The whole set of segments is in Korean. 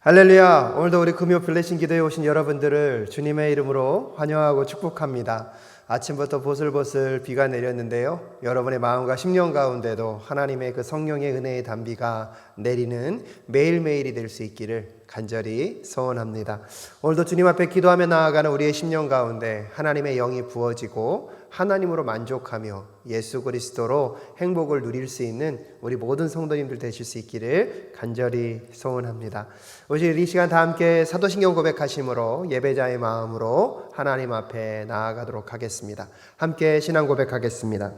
할렐루야! 오늘도 우리 금요 블레싱 기도에 오신 여러분들을 주님의 이름으로 환영하고 축복합니다. 아침부터 보슬보슬 비가 내렸는데요, 여러분의 마음과 심령 가운데도 하나님의 그 성령의 은혜의 단비가 내리는 매일매일이 될 수 있기를 간절히 소원합니다. 오늘도 주님 앞에 기도하며 나아가는 우리의 심령 가운데 하나님의 영이 부어지고 하나님으로 만족하며 예수 그리스도로 행복을 누릴 수 있는 우리 모든 성도님들 되실 수 있기를 간절히 소원합니다. 우리 이 시간 다 함께 사도신경 고백하심으로 예배자의 마음으로 하나님 앞에 나아가도록 하겠습니다. 함께 신앙 고백하겠습니다.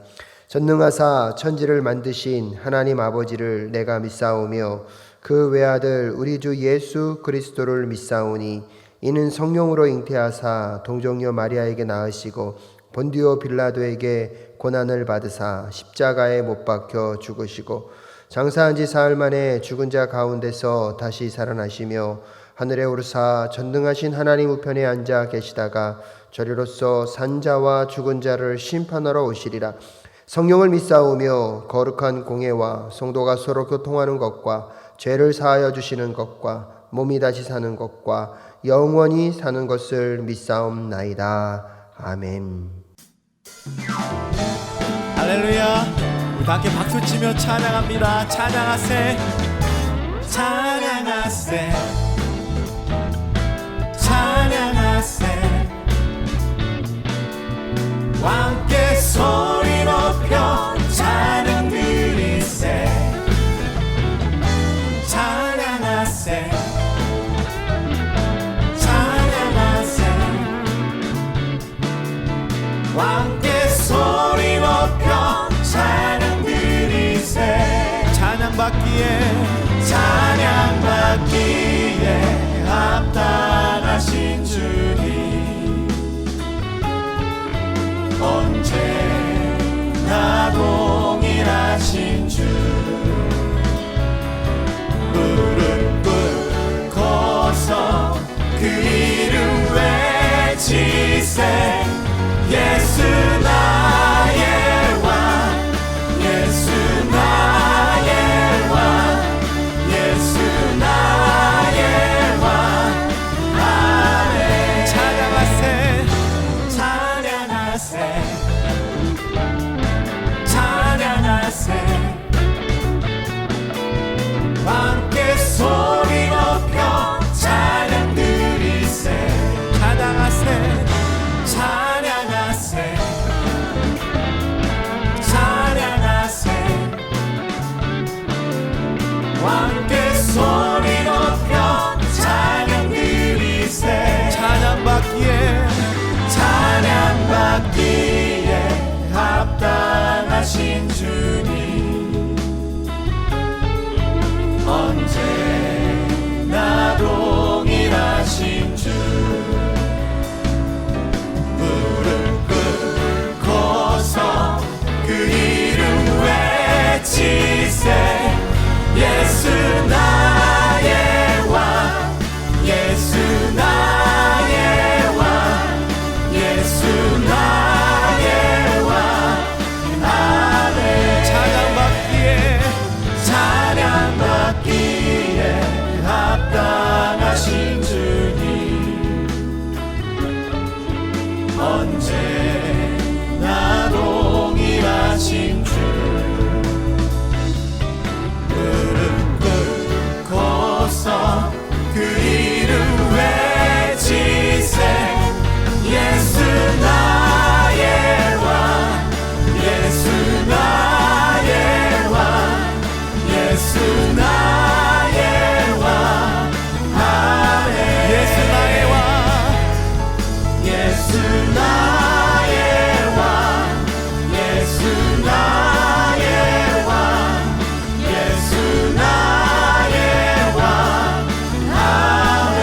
전능하사 천지를 만드신 하나님 아버지를 내가 믿사오며 그 외아들 우리 주 예수 그리스도를 믿사오니 이는 성령으로 잉태하사 동정녀 마리아에게 낳으시고 본디오 빌라도에게 고난을 받으사 십자가에 못 박혀 죽으시고 장사한 지 사흘 만에 죽은 자 가운데서 다시 살아나시며 하늘에 오르사 전능하신 하나님 우편에 앉아 계시다가 저리로서 산자와 죽은 자를 심판하러 오시리라. 성령을 믿사오며 거룩한 공회와 성도가 서로 교통하는 것과 죄를 사하여 주시는 것과 몸이 다시 사는 것과 영원히 사는 것을 믿사옵나이다. 아멘. 할렐루야. 우리 다 함께 박수치며 찬양합니다. 찬양하세, 찬양하세, 찬양하세. 함께 소리 높여 찬양 드리세. 찬양하세, 찬양하세. 함께 소리 높여 찬양 드리세. 찬양받기에, 찬양받기에 합당하신 주님, 언제나 동일하신 주. 무릎 꿇고서 그 이름 외치세. 예수 나의 왕, 예수 나의 왕, 예수 나의 왕. 아멘. 찬양하세, 찬양하세, 찬양하세. 함께 소리 높여 찬양 드리세. 찬양하세, 찬양하세, 찬양하세. 함께 소리 높여 찬양 드리세. 찬양받기에, 찬양받기에 합당하신 주님, 언제나 동일하신 주. 무릎 꿇고서 그 이름 외치세. 예수 나의 왕, 예수 나의 왕, 예수 나의 왕. 아멘. 찬양받기에, 찬양받기에 합당하신 주님, 언제나 동일하신 주. 무릎 꿇고서 그 이름 외치세. 예수 나의 왕, 예수 나의 왕, 예수 나의 왕. 아멘. 예수 나의 왕, 예수 나의 왕, 예수 나의 왕, 예수 나의 왕. 아멘.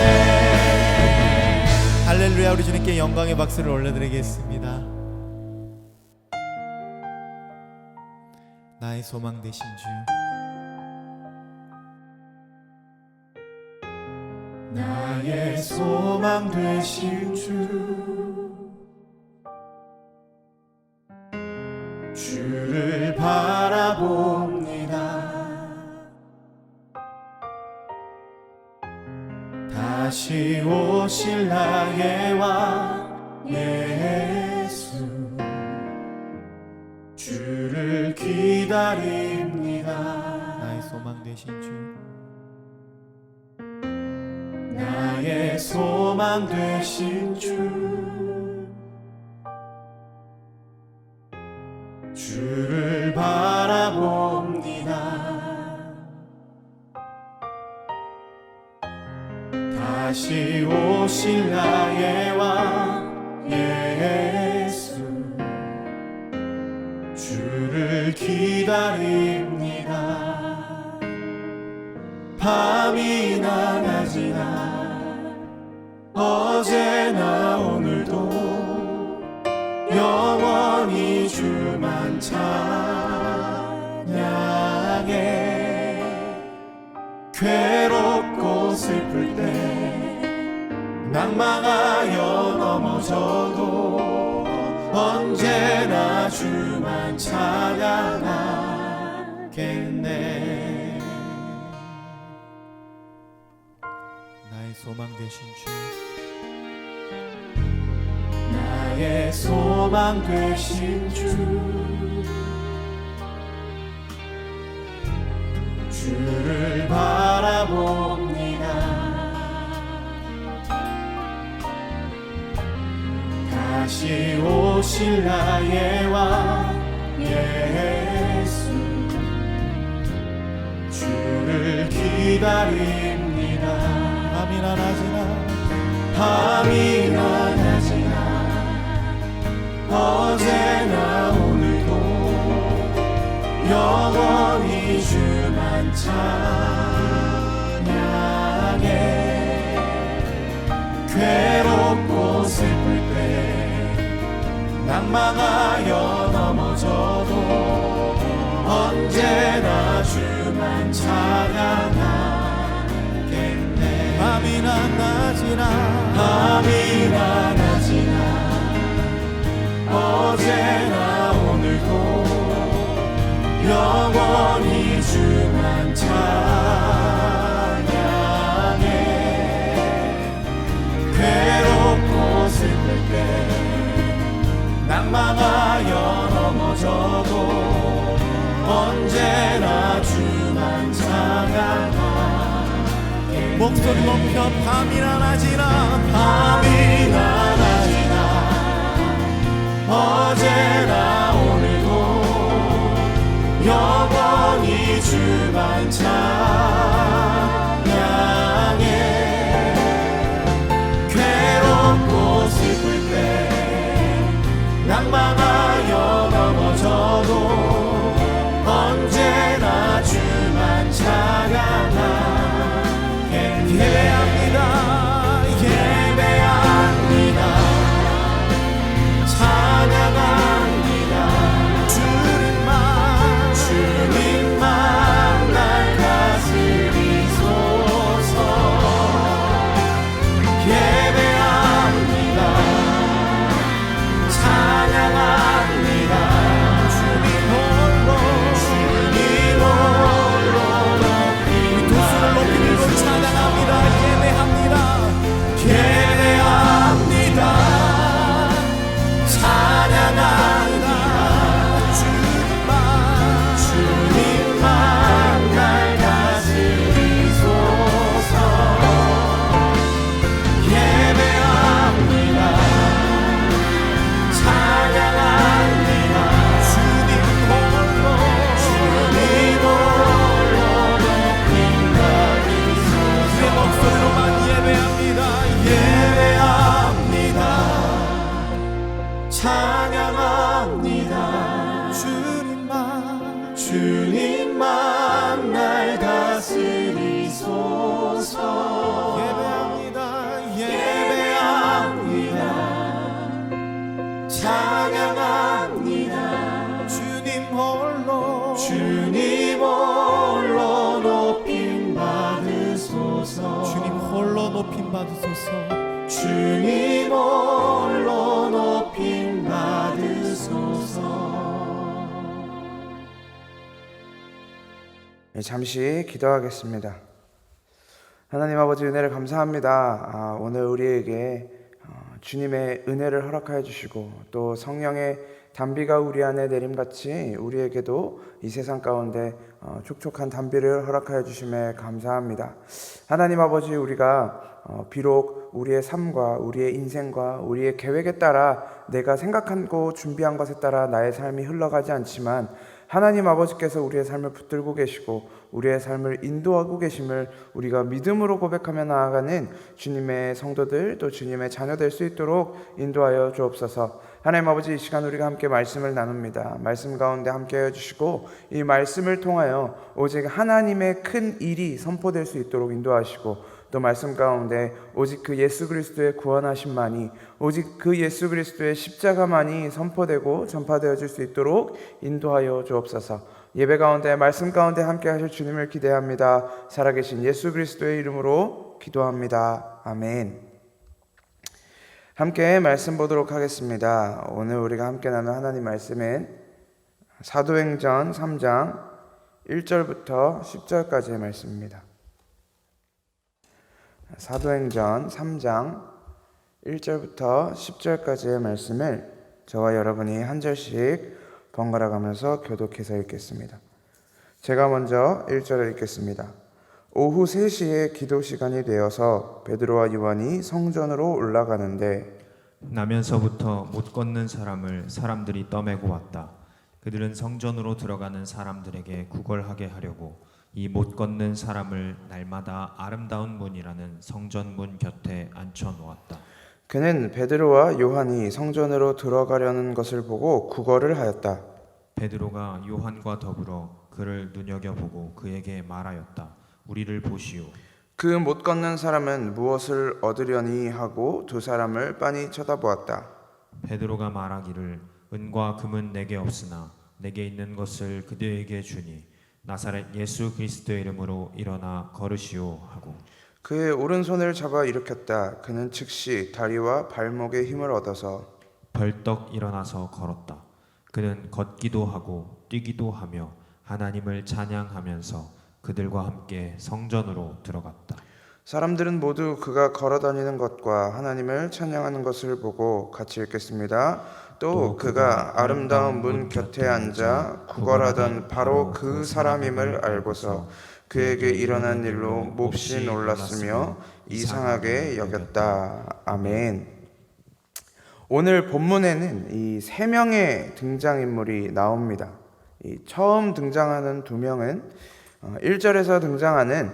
할렐루야. 우리 주님께 영광의 박수를 올려드리겠습니다. 나의 소망 되신 주, 나의 소망 되신 주, 주를 바라봅니다. 다시 오실 나의 왕 예수, 주를 기다립니다. 나의 소망 되신 주, 나의 소망 되신 주, 주를 바라봅니다. 다시 오실 나의 왕 예수, 주를 기다립니다. 밤이나 낮이나 어제나 오늘도 영원히 주만 찬양해. 괴롭고 슬플 때 낭망하여 넘어져도 언제나 주만 찬양하겠네. 나의 소망 되신 주, 나의 소망 되신 주, 주를 바라봅니다. 다시 오실 나의 왕 예수, 주를 기다립니다. 밤이나 낮이나 밤이나 낮이나 어제나 오늘도 영원히 주만 찬양해. 괴롭고 슬플 때 낭망하여 넘어져도 언제나 주만 찬양하겠네. 밤이나 낮이나 밤이나 낮이나 어제나 오늘도 영원히 주만 찬양해. 괴롭고 슬플 때 낭망하여 넘어져도 언제나 주만 찬양하게. 목소리 높여 밤이나 낮이나 밤이나 낮이나 어제나 오늘도 영원히 주만 찬양해. 괴롭고 슬플 때 낭망하여 넘어져도 언제나 주만 찬양하게. 예배합니다, 예배합니다, 찬양합니다. 주님만 날 다스리소서. 예배합니다, 찬양합니다. 주님 홀로 높이 두 손을 높이 들고 찬양합니다. 예배합니다, 예배합니다, 찬양합니다. 주님만 날 다스리소서. 예배합니다, 찬양합니다. 주님 홀로 높임 받으소서. 내 목소리로만 예배합니다, 예배합니다, 찬양합니다. 주님만 날 다스리소서. 예배합니다, 예배합니다, 찬양합니다. 주님 홀로 높임 받으소서. 주님 홀로 높임 받으소서. 주님 홀로 높임 받으소서. 잠시 기도하겠습니다. 하나님 아버지 은혜를 감사합니다. 오늘 우리에게 주님의 은혜를 허락하여 주시고 또 성령의 단비가 우리 안에 내림같이 우리에게도 이 세상 가운데 촉촉한 단비를 허락하여 주심에 감사합니다. 하나님 아버지, 우리가 비록 우리의 삶과 우리의 인생과 우리의 계획에 따라 내가 생각하고 준비한 것에 따라 나의 삶이 흘러가지 않지만 하나님 아버지께서 우리의 삶을 붙들고 계시고 우리의 삶을 인도하고 계심을 우리가 믿음으로 고백하며 나아가는 주님의 성도들 또 주님의 자녀 될 수 있도록 인도하여 주옵소서. 하나님 아버지, 이 시간 우리가 함께 말씀을 나눕니다. 말씀 가운데 함께하여 주시고 이 말씀을 통하여 오직 하나님의 큰 일이 선포될 수 있도록 인도하시고 또 말씀 가운데 오직 그 예수 그리스도의 구원하심만이, 오직 그 예수 그리스도의 십자가만이 선포되고 전파되어질 수 있도록 인도하여 주옵소서. 예배 가운데 말씀 가운데 함께 하실 주님을 기대합니다. 살아계신 예수 그리스도의 이름으로 기도합니다. 아멘. 함께 말씀 보도록 하겠습니다. 오늘 우리가 함께 나눌 하나님 말씀은 사도행전 3장 1절부터 10절까지의 말씀입니다. 사도행전 3장 1절부터 10절까지의 말씀을 저와 여러분이 한 절씩 번갈아 가면서 교독해서 읽겠습니다. 제가 먼저 1절을 읽겠습니다. 오후 3시에 기도 시간이 되어서 베드로와 요한이 성전으로 올라가는데 나면서부터 못 걷는 사람을 사람들이 떠매고 왔다. 그들은 성전으로 들어가는 사람들에게 구걸하게 하려고 이 못 걷는 사람을 날마다 아름다운 문이라는 성전문 곁에 앉혀 놓았다. 그는 베드로와 요한이 성전으로 들어가려는 것을 보고 구걸을 하였다. 베드로가 요한과 더불어 그를 눈여겨보고 그에게 말하였다. 우리를 보시오. 그 못 걷는 사람은 무엇을 얻으려니 하고 두 사람을 빤히 쳐다보았다. 베드로가 말하기를 은과 금은 내게 없으나 내게 있는 것을 그들에게 주니 나사렛 예수 그리스도의 이름으로 일어나 걸으시오 하고 그의 오른손을 잡아 일으켰다. 그는 즉시 다리와 발목에 힘을 얻어서 벌떡 일어나서 걸었다. 그는 걷기도 하고 뛰기도 하며 하나님을 찬양하면서 그들과 함께 성전으로 들어갔다. 사람들은 모두 그가 걸어다니는 것과 하나님을 찬양하는 것을 보고 같이 읽겠습니다. 또 그가 아름다운 문 곁에 앉아 구걸하던 바로 그 사람임을 알고서 그에게 일어난 일로 몹시 놀랐으며 이상하게 여겼다. 아멘. 오늘 본문에는 이 3명의 등장인물이 나옵니다. 이 처음 등장하는 2명은 1절에서 등장하는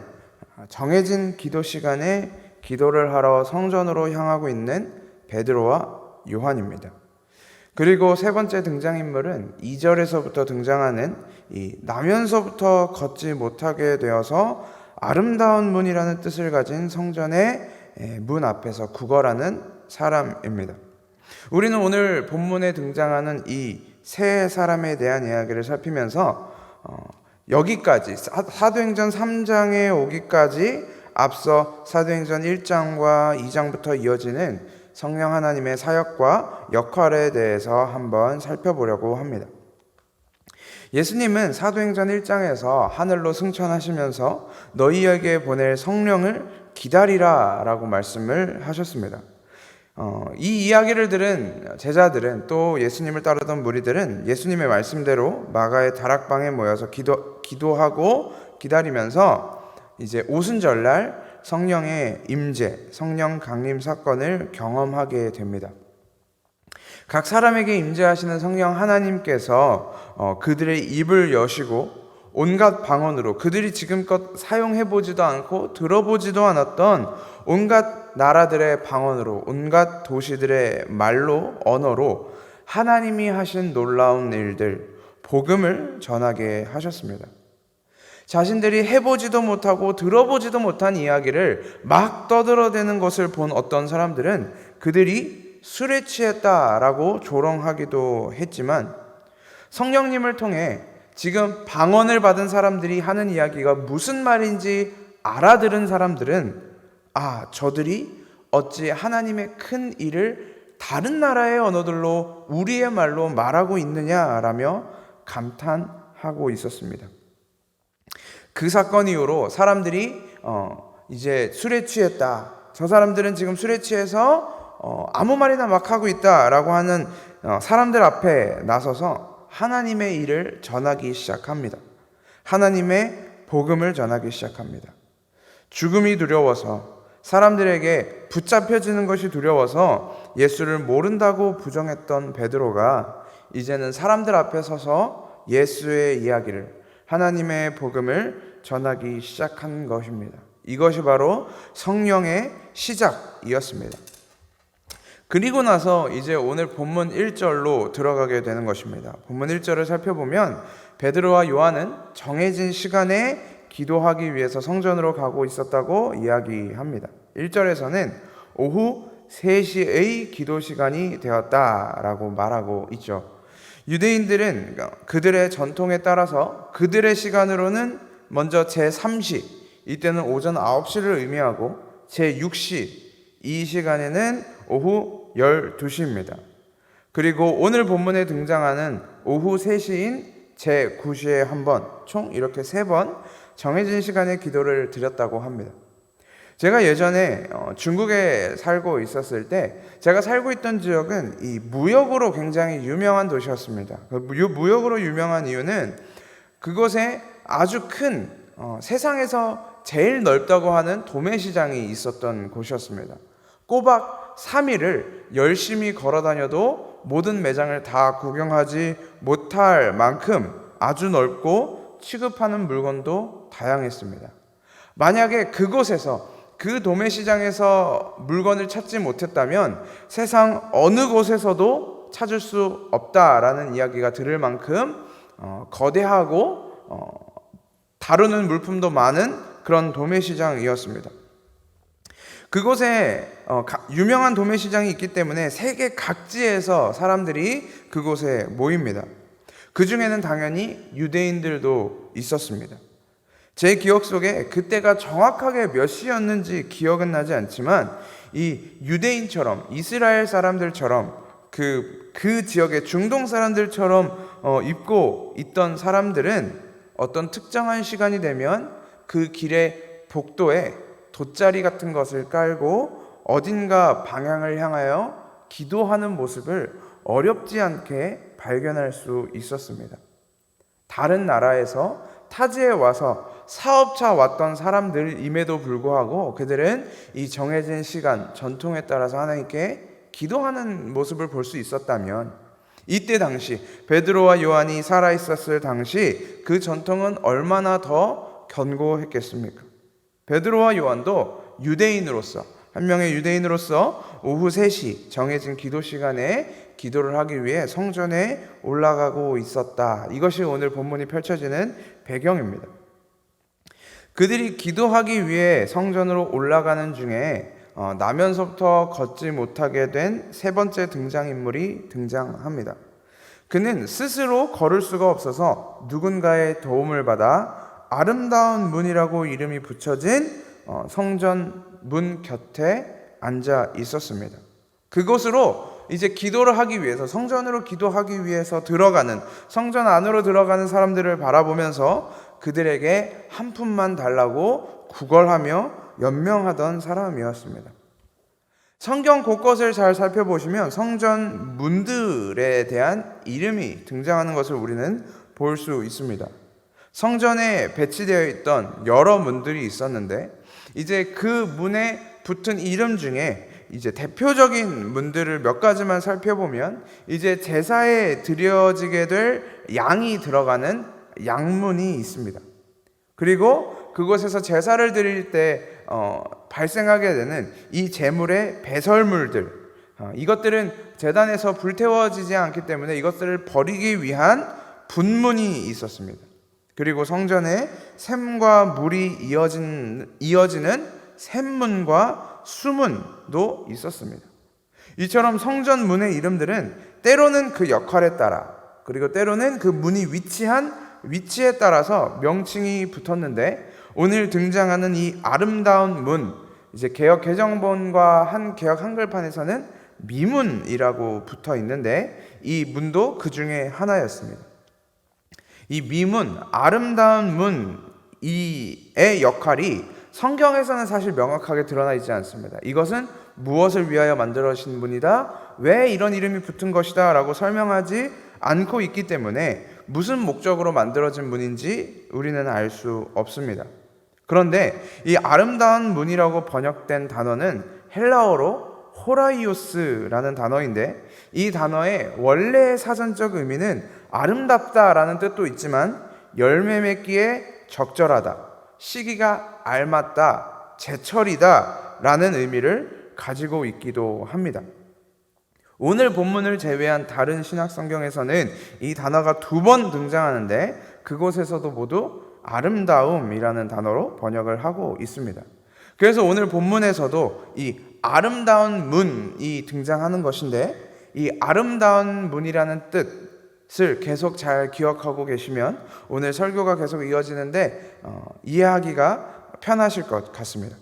정해진 기도 시간에 기도를 하러 성전으로 향하고 있는 베드로와 요한입니다. 그리고 세 번째 등장인물은 2절에서부터 등장하는 이 나면서부터 걷지 못하게 되어서 아름다운 문이라는 뜻을 가진 성전의 문 앞에서 구걸하는 사람입니다. 우리는 오늘 본문에 등장하는 이 세 사람에 대한 이야기를 살피면서 여기까지 사도행전 3장에 오기까지 앞서 사도행전 1장과 2장부터 이어지는 성령 하나님의 사역과 역할에 대해서 한번 살펴보려고 합니다. 예수님은 사도행전 1장에서 하늘로 승천하시면서 너희에게 보낼 성령을 기다리라 라고 말씀을 하셨습니다. 이 이야기를 들은 제자들은 또 예수님을 따르던 무리들은 예수님의 말씀대로 마가의 다락방에 모여서 기도하고 기다리면서 이제 오순절날 성령의 임재, 성령 강림 사건을 경험하게 됩니다. 각 사람에게 임재하시는 성령 하나님께서 그들의 입을 여시고 온갖 방언으로 그들이 지금껏 사용해보지도 않고 들어보지도 않았던 온갖 나라들의 방언으로 온갖 도시들의 말로 언어로 하나님이 하신 놀라운 일들, 복음을 전하게 하셨습니다. 자신들이 해보지도 못하고 들어보지도 못한 이야기를 막 떠들어대는 것을 본 어떤 사람들은 그들이 술에 취했다라고 조롱하기도 했지만 성령님을 통해 지금 방언을 받은 사람들이 하는 이야기가 무슨 말인지 알아들은 사람들은 저들이 어찌 하나님의 큰 일을 다른 나라의 언어들로 우리의 말로 말하고 있느냐라며 감탄하고 있었습니다. 그 사건 이후로 사람들이 이제 술에 취했다. 저 사람들은 지금 술에 취해서 아무 말이나 막 하고 있다라고 하는 사람들 앞에 나서서 하나님의 일을 전하기 시작합니다. 하나님의 복음을 전하기 시작합니다. 죽음이 두려워서, 사람들에게 붙잡혀지는 것이 두려워서 예수를 모른다고 부정했던 베드로가 이제는 사람들 앞에 서서 예수의 이야기를, 하나님의 복음을 전하기 시작한 것입니다. 이것이 바로 성령의 시작이었습니다. 그리고 나서 이제 오늘 본문 1절로 들어가게 되는 것입니다. 본문 1절을 살펴보면 베드로와 요한은 정해진 시간에 기도하기 위해서 성전으로 가고 있었다고 이야기합니다. 1절에서는 오후 3시의 기도 시간이 되었다라고 말하고 있죠. 유대인들은 그들의 전통에 따라서 그들의 시간으로는 먼저 제3시, 이때는 오전 9시를 의미하고 제6시, 이 시간에는 오후 12시입니다. 그리고 오늘 본문에 등장하는 오후 3시인 제9시에 한 번, 총 이렇게 3번 정해진 시간에 기도를 드렸다고 합니다. 제가 예전에 중국에 살고 있었을 때 제가 살고 있던 지역은 이 무역으로 굉장히 유명한 도시였습니다. 무역으로 유명한 이유는 그곳에 아주 큰 세상에서 제일 넓다고 하는 도매시장이 있었던 곳이었습니다. 꼬박 3일을 열심히 걸어 다녀도 모든 매장을 다 구경하지 못할 만큼 아주 넓고 취급하는 물건도 다양했습니다. 만약에 그곳에서, 그 도매시장에서 물건을 찾지 못했다면 세상 어느 곳에서도 찾을 수 없다라는 이야기가 들을 만큼 거대하고 다루는 물품도 많은 그런 도매시장이었습니다. 그곳에 유명한 도매시장이 있기 때문에 세계 각지에서 사람들이 그곳에 모입니다. 그 중에는 당연히 유대인들도 있었습니다. 제 기억 속에 그때가 정확하게 몇 시였는지 기억은 나지 않지만 이 유대인처럼, 이스라엘 사람들처럼, 그 지역의 중동 사람들처럼 입고 있던 사람들은 어떤 특정한 시간이 되면 그 길의 복도에 돗자리 같은 것을 깔고 어딘가 방향을 향하여 기도하는 모습을 어렵지 않게 발견할 수 있었습니다. 다른 나라에서 타지에 와서 사업차 왔던 사람들임에도 불구하고 그들은 이 정해진 시간, 전통에 따라서 하나님께 기도하는 모습을 볼 수 있었다면, 이때 당시 베드로와 요한이 살아있었을 당시 그 전통은 얼마나 더 견고했겠습니까? 베드로와 요한도 유대인으로서, 한 명의 유대인으로서 오후 3시 정해진 기도 시간에 기도를 하기 위해 성전에 올라가고 있었다. 이것이 오늘 본문이 펼쳐지는 배경입니다. 그들이 기도하기 위해 성전으로 올라가는 중에 나면서부터 걷지 못하게 된 세 번째 등장인물이 등장합니다. 그는 스스로 걸을 수가 없어서 누군가의 도움을 받아 아름다운 문이라고 이름이 붙여진 성전 문 곁에 앉아 있었습니다. 그곳으로 이제 기도를 하기 위해서, 성전으로 기도하기 위해서 들어가는, 성전 안으로 들어가는 사람들을 바라보면서 그들에게 한 푼만 달라고 구걸하며 연명하던 사람이었습니다. 성경 곳곳을 잘 살펴보시면 성전 문들에 대한 이름이 등장하는 것을 우리는 볼 수 있습니다. 성전에 배치되어 있던 여러 문들이 있었는데 이제 그 문에 붙은 이름 중에 이제 대표적인 문들을 몇 가지만 살펴보면 이제 제사에 드려지게 될 양이 들어가는 양문이 있습니다. 그리고 그곳에서 제사를 드릴 때 발생하게 되는 이 제물의 배설물들, 이것들은 제단에서 불태워지지 않기 때문에 이것들을 버리기 위한 분문이 있었습니다. 그리고 성전에 샘과 물이 이어지는 샘문과 수문도 있었습니다. 이처럼 성전 문의 이름들은 때로는 그 역할에 따라, 그리고 때로는 그 문이 위치한 위치에 따라서 명칭이 붙었는데, 오늘 등장하는 이 아름다운 문, 이제 개역 개정본과 한 개역 한글판에서는 미문이라고 붙어 있는데 이 문도 그 중에 하나였습니다. 이 미문, 아름다운 문, 이의 역할이 성경에서는 사실 명확하게 드러나 있지 않습니다. 이것은 무엇을 위하여 만들어진 분이다, 왜 이런 이름이 붙은 것이다 라고 설명하지 않고 있기 때문에 무슨 목적으로 만들어진 문인지 우리는 알 수 없습니다. 그런데 이 아름다운 문이라고 번역된 단어는 헬라어로 호라이오스라는 단어인데, 이 단어의 원래의 사전적 의미는 아름답다라는 뜻도 있지만 열매 맺기에 적절하다, 시기가 알맞다, 제철이다 라는 의미를 가지고 있기도 합니다. 오늘 본문을 제외한 다른 신약 성경에서는 이 단어가 2번 등장하는데 그곳에서도 모두 아름다움이라는 단어로 번역을 하고 있습니다. 그래서 오늘 본문에서도 이 아름다운 문이 등장하는 것인데, 이 아름다운 문이라는 뜻을 계속 잘 기억하고 계시면 오늘 설교가 계속 이어지는데 이해하기가 편하실 것 같습니다.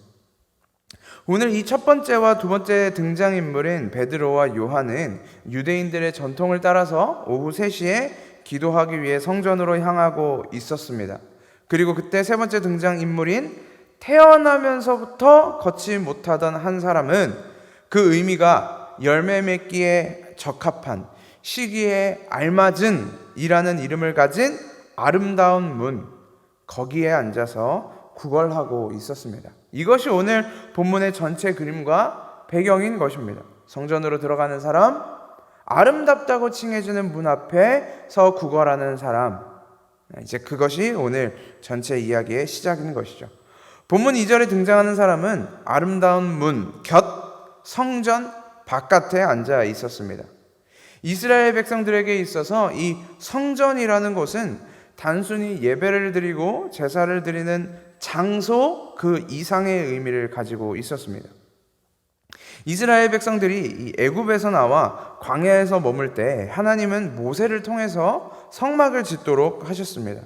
오늘 이 첫 번째와 두 번째 등장인물인 베드로와 요한은 유대인들의 전통을 따라서 오후 3시에 기도하기 위해 성전으로 향하고 있었습니다. 그리고 그때 세 번째 등장인물인 태어나면서부터 걷지 못하던 한 사람은 그 의미가 열매 맺기에 적합한, 시기에 알맞은 이라는 이름을 가진 아름다운 문, 거기에 앉아서 구걸하고 있었습니다. 이것이 오늘 본문의 전체 그림과 배경인 것입니다. 성전으로 들어가는 사람, 아름답다고 칭해주는 문 앞에서 구걸하는 사람, 이제 그것이 오늘 전체 이야기의 시작인 것이죠. 본문 2절에 등장하는 사람은 아름다운 문 곁 성전 바깥에 앉아 있었습니다. 이스라엘 백성들에게 있어서 이 성전이라는 곳은 단순히 예배를 드리고 제사를 드리는 장소 그 이상의 의미를 가지고 있었습니다. 이스라엘 백성들이 이 애굽에서 나와 광야에서 머물 때 하나님은 모세를 통해서 성막을 짓도록 하셨습니다.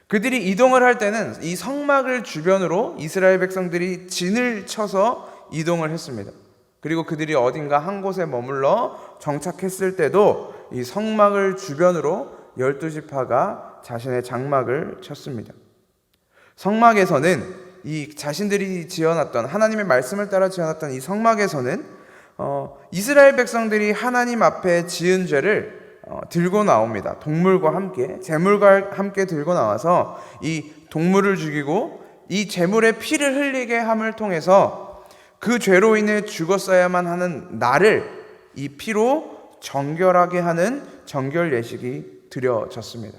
그들이 이동을 할 때는 이 성막을 주변으로 이스라엘 백성들이 진을 쳐서 이동을 했습니다. 그리고 그들이 어딘가 한 곳에 머물러 정착했을 때도 이 성막을 주변으로 12지파가 자신의 장막을 쳤습니다. 성막에서는 이 자신들이 지어놨던, 하나님의 말씀을 따라 지어놨던 이 성막에서는 이스라엘 백성들이 하나님 앞에 지은 죄를 들고 나옵니다. 동물과 함께, 제물과 함께 들고 나와서 이 동물을 죽이고 이 제물의 피를 흘리게 함을 통해서 그 죄로 인해 죽었어야만 하는 나를 이 피로 정결하게 하는 정결 예식이 드려졌습니다.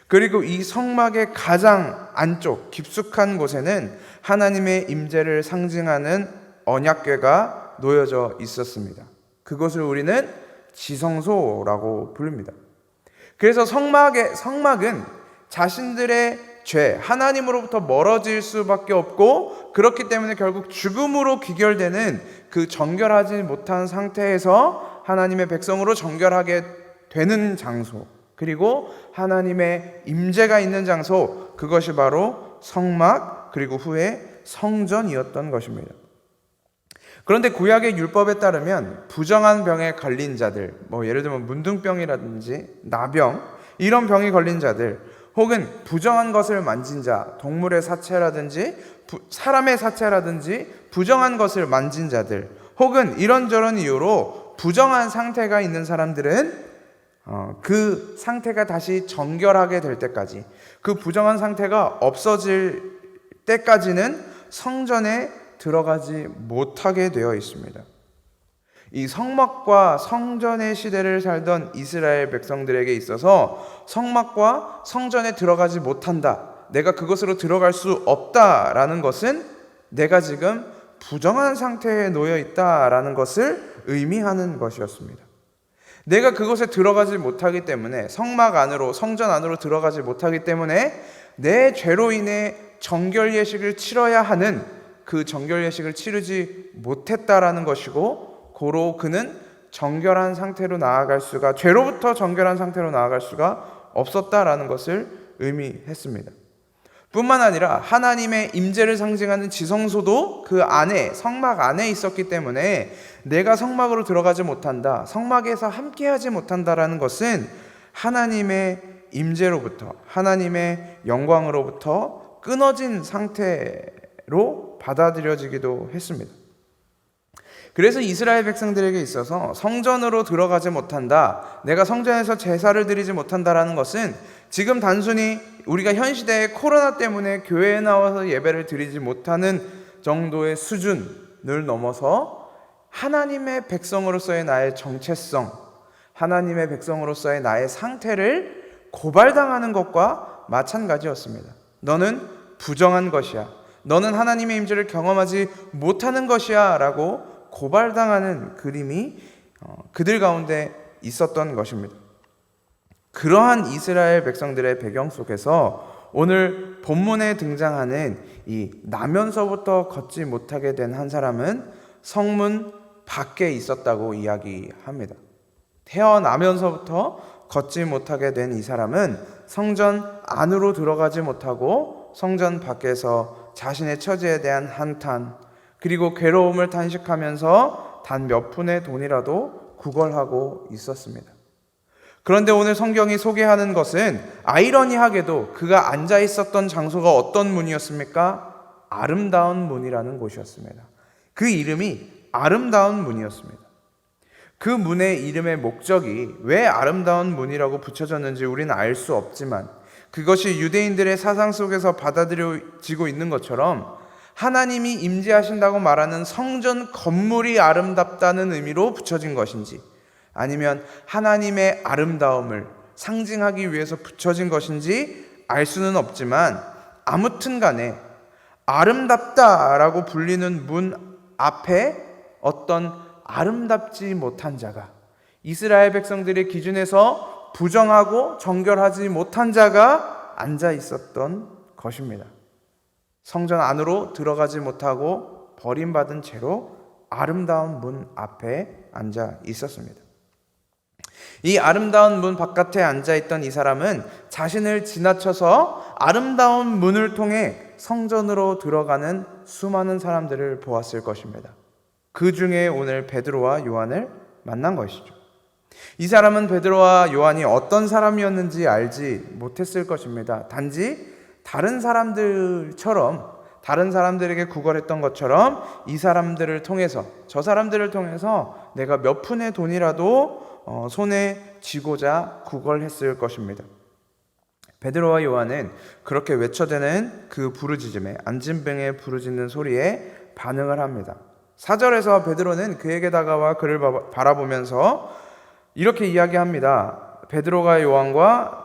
그리고 이 성막의 가장 안쪽 깊숙한 곳에는 하나님의 임재를 상징하는 언약궤가 놓여져 있었습니다. 그것을 우리는 지성소라고 부릅니다. 그래서 성막은 자신들의 죄, 하나님으로부터 멀어질 수밖에 없고, 그렇기 때문에 결국 죽음으로 귀결되는 그 정결하지 못한 상태에서 하나님의 백성으로 정결하게 되는 장소, 그리고 하나님의 임재가 있는 장소, 그것이 바로 성막, 그리고 후에 성전이었던 것입니다. 그런데 구약의 율법에 따르면 부정한 병에 걸린 자들, 예를 들면 문둥병이라든지 나병, 이런 병이 걸린 자들, 혹은 부정한 것을 만진 자, 동물의 사체라든지 사람의 사체라든지 부정한 것을 만진 자들, 혹은 이런저런 이유로 부정한 상태가 있는 사람들은 그 상태가 다시 정결하게 될 때까지, 그 부정한 상태가 없어질 때까지는 성전에 들어가지 못하게 되어 있습니다. 이 성막과 성전의 시대를 살던 이스라엘 백성들에게 있어서 성막과 성전에 들어가지 못한다, 내가 그것으로 들어갈 수 없다라는 것은 내가 지금 부정한 상태에 놓여 있다라는 것을 의미하는 것이었습니다. 내가 그곳에 들어가지 못하기 때문에, 성막 안으로, 성전 안으로 들어가지 못하기 때문에 내 죄로 인해 정결 예식을 치러야 하는 그 정결 예식을 치르지 못했다라는 것이고, 고로 그는 정결한 상태로 나아갈 수가, 죄로부터 정결한 상태로 나아갈 수가 없었다라는 것을 의미했습니다. 뿐만 아니라 하나님의 임재를 상징하는 지성소도 그 안에, 성막 안에 있었기 때문에 내가 성막으로 들어가지 못한다, 성막에서 함께하지 못한다라는 것은 하나님의 임재로부터, 하나님의 영광으로부터 끊어진 상태에 은혜로 받아들여지기도 했습니다. 그래서 이스라엘 백성들에게 있어서 성전으로 들어가지 못한다, 내가 성전에서 제사를 드리지 못한다라는 것은 지금 단순히 우리가 현 시대의 코로나 때문에 교회에 나와서 예배를 드리지 못하는 정도의 수준을 넘어서 하나님의 백성으로서의 나의 정체성, 하나님의 백성으로서의 나의 상태를 고발당하는 것과 마찬가지였습니다. 너는 부정한 것이야, 너는 하나님의 임재를 경험하지 못하는 것이야 라고 고발당하는 그림이 그들 가운데 있었던 것입니다. 그러한 이스라엘 백성들의 배경 속에서 오늘 본문에 등장하는 이 나면서부터 걷지 못하게 된 한 사람은 성문 밖에 있었다고 이야기합니다. 태어나면서부터 걷지 못하게 된 이 사람은 성전 안으로 들어가지 못하고 성전 밖에서 자신의 처지에 대한 한탄, 그리고 괴로움을 탄식하면서 단 몇 푼의 돈이라도 구걸하고 있었습니다. 그런데 오늘 성경이 소개하는 것은 아이러니하게도 그가 앉아 있었던 장소가 어떤 문이었습니까? 아름다운 문이라는 곳이었습니다. 그 이름이 아름다운 문이었습니다. 그 문의 이름의 목적이 왜 아름다운 문이라고 붙여졌는지 우리는 알 수 없지만 그것이 유대인들의 사상 속에서 받아들여지고 있는 것처럼 하나님이 임재하신다고 말하는 성전 건물이 아름답다는 의미로 붙여진 것인지, 아니면 하나님의 아름다움을 상징하기 위해서 붙여진 것인지 알 수는 없지만, 아무튼 간에 아름답다라고 불리는 문 앞에 어떤 아름답지 못한 자가, 이스라엘 백성들의 기준에서 부정하고 정결하지 못한 자가 앉아 있었던 것입니다. 성전 안으로 들어가지 못하고 버림받은 채로 아름다운 문 앞에 앉아 있었습니다. 이 아름다운 문 바깥에 앉아 있던 이 사람은 자신을 지나쳐서 아름다운 문을 통해 성전으로 들어가는 수많은 사람들을 보았을 것입니다. 그 중에 오늘 베드로와 요한을 만난 것이죠. 이 사람은 베드로와 요한이 어떤 사람이었는지 알지 못했을 것입니다. 단지 다른 사람들처럼, 다른 사람들에게 구걸했던 것처럼 이 사람들을 통해서, 저 사람들을 통해서 내가 몇 푼의 돈이라도 손에 쥐고자 구걸했을 것입니다. 베드로와 요한은 그렇게 외쳐대는 그 부르짖음에, 안진뱅의 부르짖는 소리에 반응을 합니다. 4절에서 베드로는 그에게 다가와 그를 바라보면서 이렇게 이야기합니다. 베드로가 요한과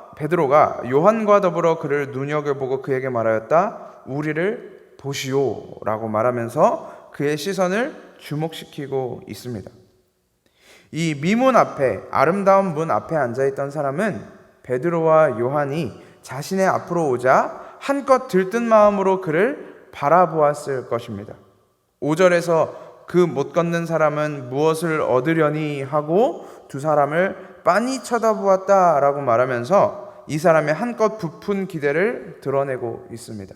더불어 그를 눈여겨보고 그에게 말하였다. 우리를 보시오 라고 말하면서 그의 시선을 주목시키고 있습니다. 이 미문 앞에, 아름다운 문 앞에 앉아있던 사람은 베드로와 요한이 자신의 앞으로 오자 한껏 들뜬 마음으로 그를 바라보았을 것입니다. 5절에서 그 못 걷는 사람은 무엇을 얻으려니 하고 두 사람을 빤히 쳐다보았다 라고 말하면서 이 사람의 한껏 부푼 기대를 드러내고 있습니다.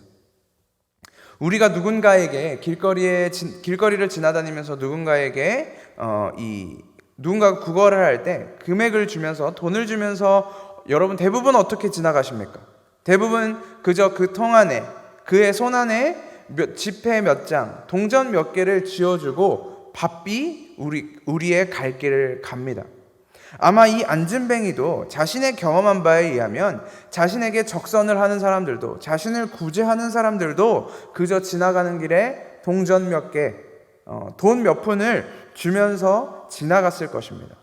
우리가 누군가에게 길거리를 지나다니면서 누군가에게 누군가가 구걸을 할 때 금액을 주면서, 돈을 주면서 여러분 대부분 어떻게 지나가십니까? 대부분 그저 그 통 안에, 그의 손 안에 지폐 몇 장, 동전 몇 개를 쥐어주고 바삐 우리의 갈 길을 갑니다. 아마 이 안진뱅이도 자신의 경험한 바에 의하면 자신에게 적선을 하는 사람들도, 자신을 구제하는 사람들도 그저 지나가는 길에 동전 몇 개, 돈 몇 푼을 주면서 지나갔을 것입니다.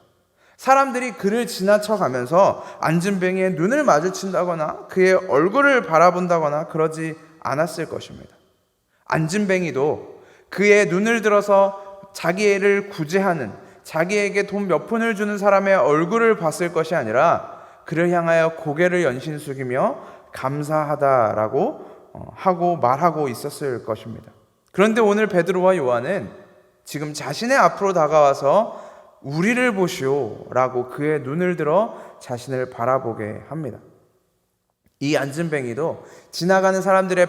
사람들이 그를 지나쳐가면서 안진뱅이의 눈을 마주친다거나 그의 얼굴을 바라본다거나 그러지 않았을 것입니다. 안진뱅이도 그의 눈을 들어서 자기를 구제하는, 자기에게 돈 몇 푼을 주는 사람의 얼굴을 봤을 것이 아니라 그를 향하여 고개를 연신 숙이며 감사하다라고 하고 말하고 있었을 것입니다. 그런데 오늘 베드로와 요한은 지금 자신의 앞으로 다가와서 우리를 보시오 라고 그의 눈을 들어 자신을 바라보게 합니다. 이 안진뱅이도 지나가는 사람들의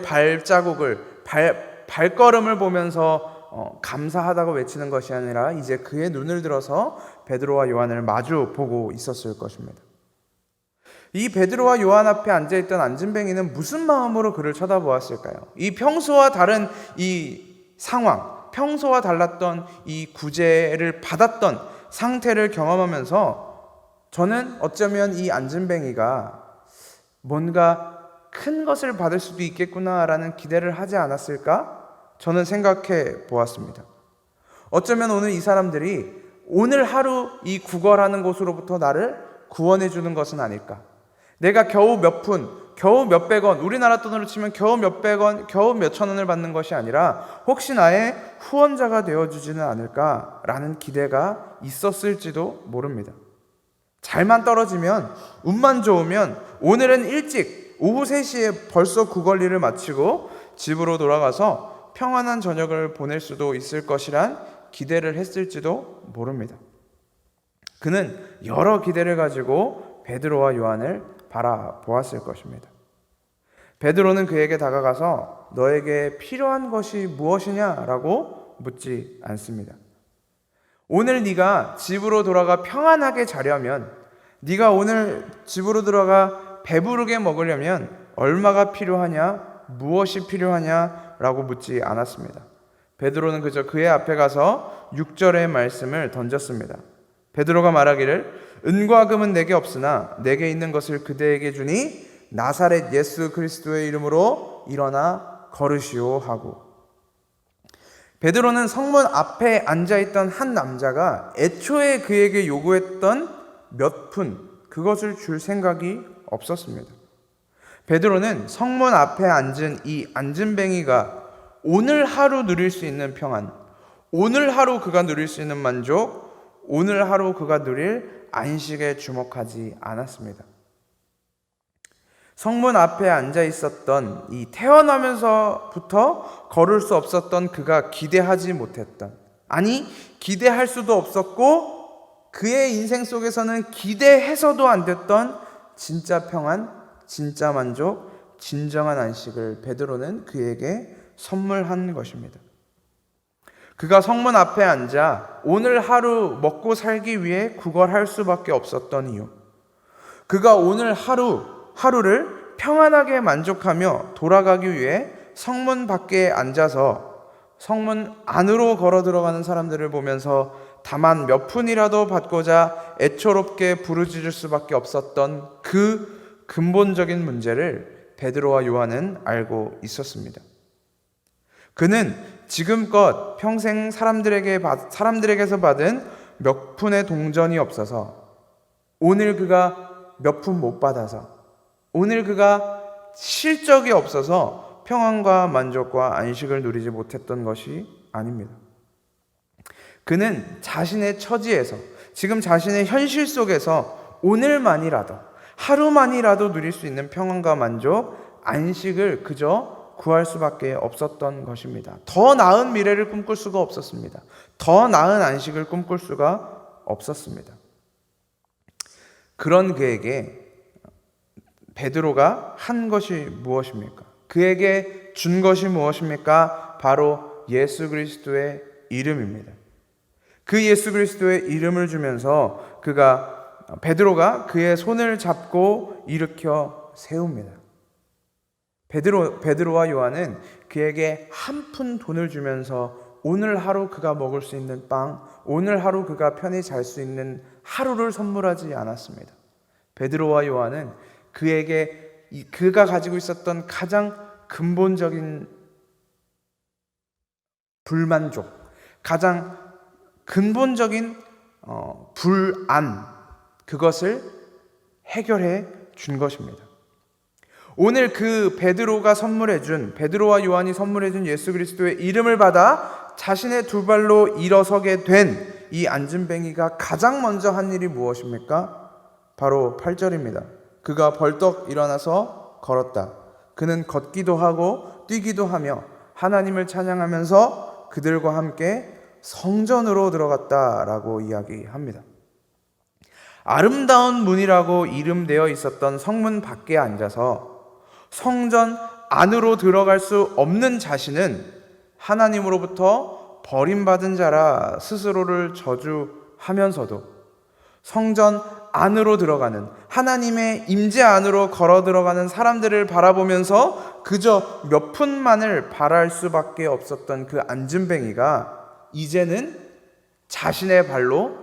발걸음을 보면서 감사하다고 외치는 것이 아니라 이제 그의 눈을 들어서 베드로와 요한을 마주 보고 있었을 것입니다. 이 베드로와 요한 앞에 앉아있던 안진뱅이는 무슨 마음으로 그를 쳐다보았을까요? 이 평소와 다른 이 상황, 평소와 달랐던 이 구제를 받았던 상태를 경험하면서 저는 어쩌면 이 안진뱅이가 뭔가 큰 것을 받을 수도 있겠구나라는 기대를 하지 않았을까? 저는 생각해 보았습니다. 어쩌면 오늘 이 사람들이 오늘 하루 이 구걸하는 곳으로부터 나를 구원해 주는 것은 아닐까? 내가 겨우 몇 푼, 겨우 몇백 원, 우리나라 돈으로 치면 겨우 몇백 원, 겨우 몇천 원을 받는 것이 아니라 혹시 나의 후원자가 되어주지는 않을까라는 기대가 있었을지도 모릅니다. 잘만 떨어지면, 운만 좋으면 오늘은 일찍 오후 3시에 벌써 구걸일을 마치고 집으로 돌아가서 평안한 저녁을 보낼 수도 있을 것이란 기대를 했을지도 모릅니다. 그는 여러 기대를 가지고 베드로와 요한을 바라보았을 것입니다. 베드로는 그에게 다가가서 너에게 필요한 것이 무엇이냐라고 묻지 않습니다. 오늘 네가 집으로 돌아가 평안하게 자려면, 네가 오늘 집으로 들어가 배부르게 먹으려면 얼마가 필요하냐, 무엇이 필요하냐라고 묻지 않았습니다. 베드로는 그저 그의 앞에 가서 6절의 말씀을 던졌습니다. 베드로가 말하기를 은과 금은 내게 없으나 내게 있는 것을 그대에게 주니 나사렛 예수 그리스도의 이름으로 일어나 걸으시오 하고, 베드로는 성문 앞에 앉아있던 한 남자가 애초에 그에게 요구했던 몇 푼, 그것을 줄 생각이 없었습니다. 베드로는 성문 앞에 앉은 이 안진뱅이가 오늘 하루 누릴 수 있는 평안, 오늘 하루 그가 누릴 수 있는 만족, 오늘 하루 그가 누릴 안식에 주목하지 않았습니다. 성문 앞에 앉아 있었던 이 태어나면서부터 걸을 수 없었던 그가 기대하지 못했던, 아니 기대할 수도 없었고 그의 인생 속에서는 기대해서도 안 됐던 진짜 평안, 진짜 만족, 진정한 안식을 베드로는 그에게 선물한 것입니다. 그가 성문 앞에 앉아 오늘 하루 먹고 살기 위해 구걸할 수밖에 없었던 이유, 그가 오늘 하루를 평안하게 만족하며 돌아가기 위해 성문 밖에 앉아서 성문 안으로 걸어 들어가는 사람들을 보면서 다만 몇 푼이라도 받고자 애초롭게 부르짖을 수밖에 없었던 그 근본적인 문제를 베드로와 요한은 알고 있었습니다. 그는 지금껏 평생 사람들에게서 받은 몇 푼의 동전이 없어서, 오늘 그가 몇 푼 못 받아서, 오늘 그가 실적이 없어서 평안과 만족과 안식을 누리지 못했던 것이 아닙니다. 그는 자신의 처지에서, 지금 자신의 현실 속에서 오늘만이라도, 하루만이라도 누릴 수 있는 평안과 만족, 안식을 그저 구할 수밖에 없었던 것입니다. 더 나은 미래를 꿈꿀 수가 없었습니다. 더 나은 안식을 꿈꿀 수가 없었습니다. 그런 그에게 베드로가 한 것이 무엇입니까? 그에게 준 것이 무엇입니까? 바로 예수 그리스도의 이름입니다. 그 예수 그리스도의 이름을 주면서 베드로가 그의 손을 잡고 일으켜 세웁니다. 베드로와 요한은 그에게 한 푼 돈을 주면서 오늘 하루 그가 먹을 수 있는 빵, 오늘 하루 그가 편히 잘 수 있는 하루를 선물하지 않았습니다. 베드로와 요한은 그에게 그가 가지고 있었던 가장 근본적인 불만족, 가장 근본적인 불안, 그것을 해결해 준 것입니다. 오늘 그 베드로와 요한이 선물해준 예수 그리스도의 이름을 받아 자신의 두 발로 일어서게 된 이 안진뱅이가 가장 먼저 한 일이 무엇입니까? 바로 8절입니다. 그가 벌떡 일어나서 걸었다. 그는 걷기도 하고 뛰기도 하며 하나님을 찬양하면서 그들과 함께 성전으로 들어갔다라고 이야기합니다. 아름다운 문이라고 이름되어 있었던 성문 밖에 앉아서 성전 안으로 들어갈 수 없는 자신은 하나님으로부터 버림받은 자라 스스로를 저주하면서도 성전 안으로 들어가는, 하나님의 임재 안으로 걸어 들어가는 사람들을 바라보면서 그저 몇 푼만을 바랄 수밖에 없었던 그 안진뱅이가 이제는 자신의 발로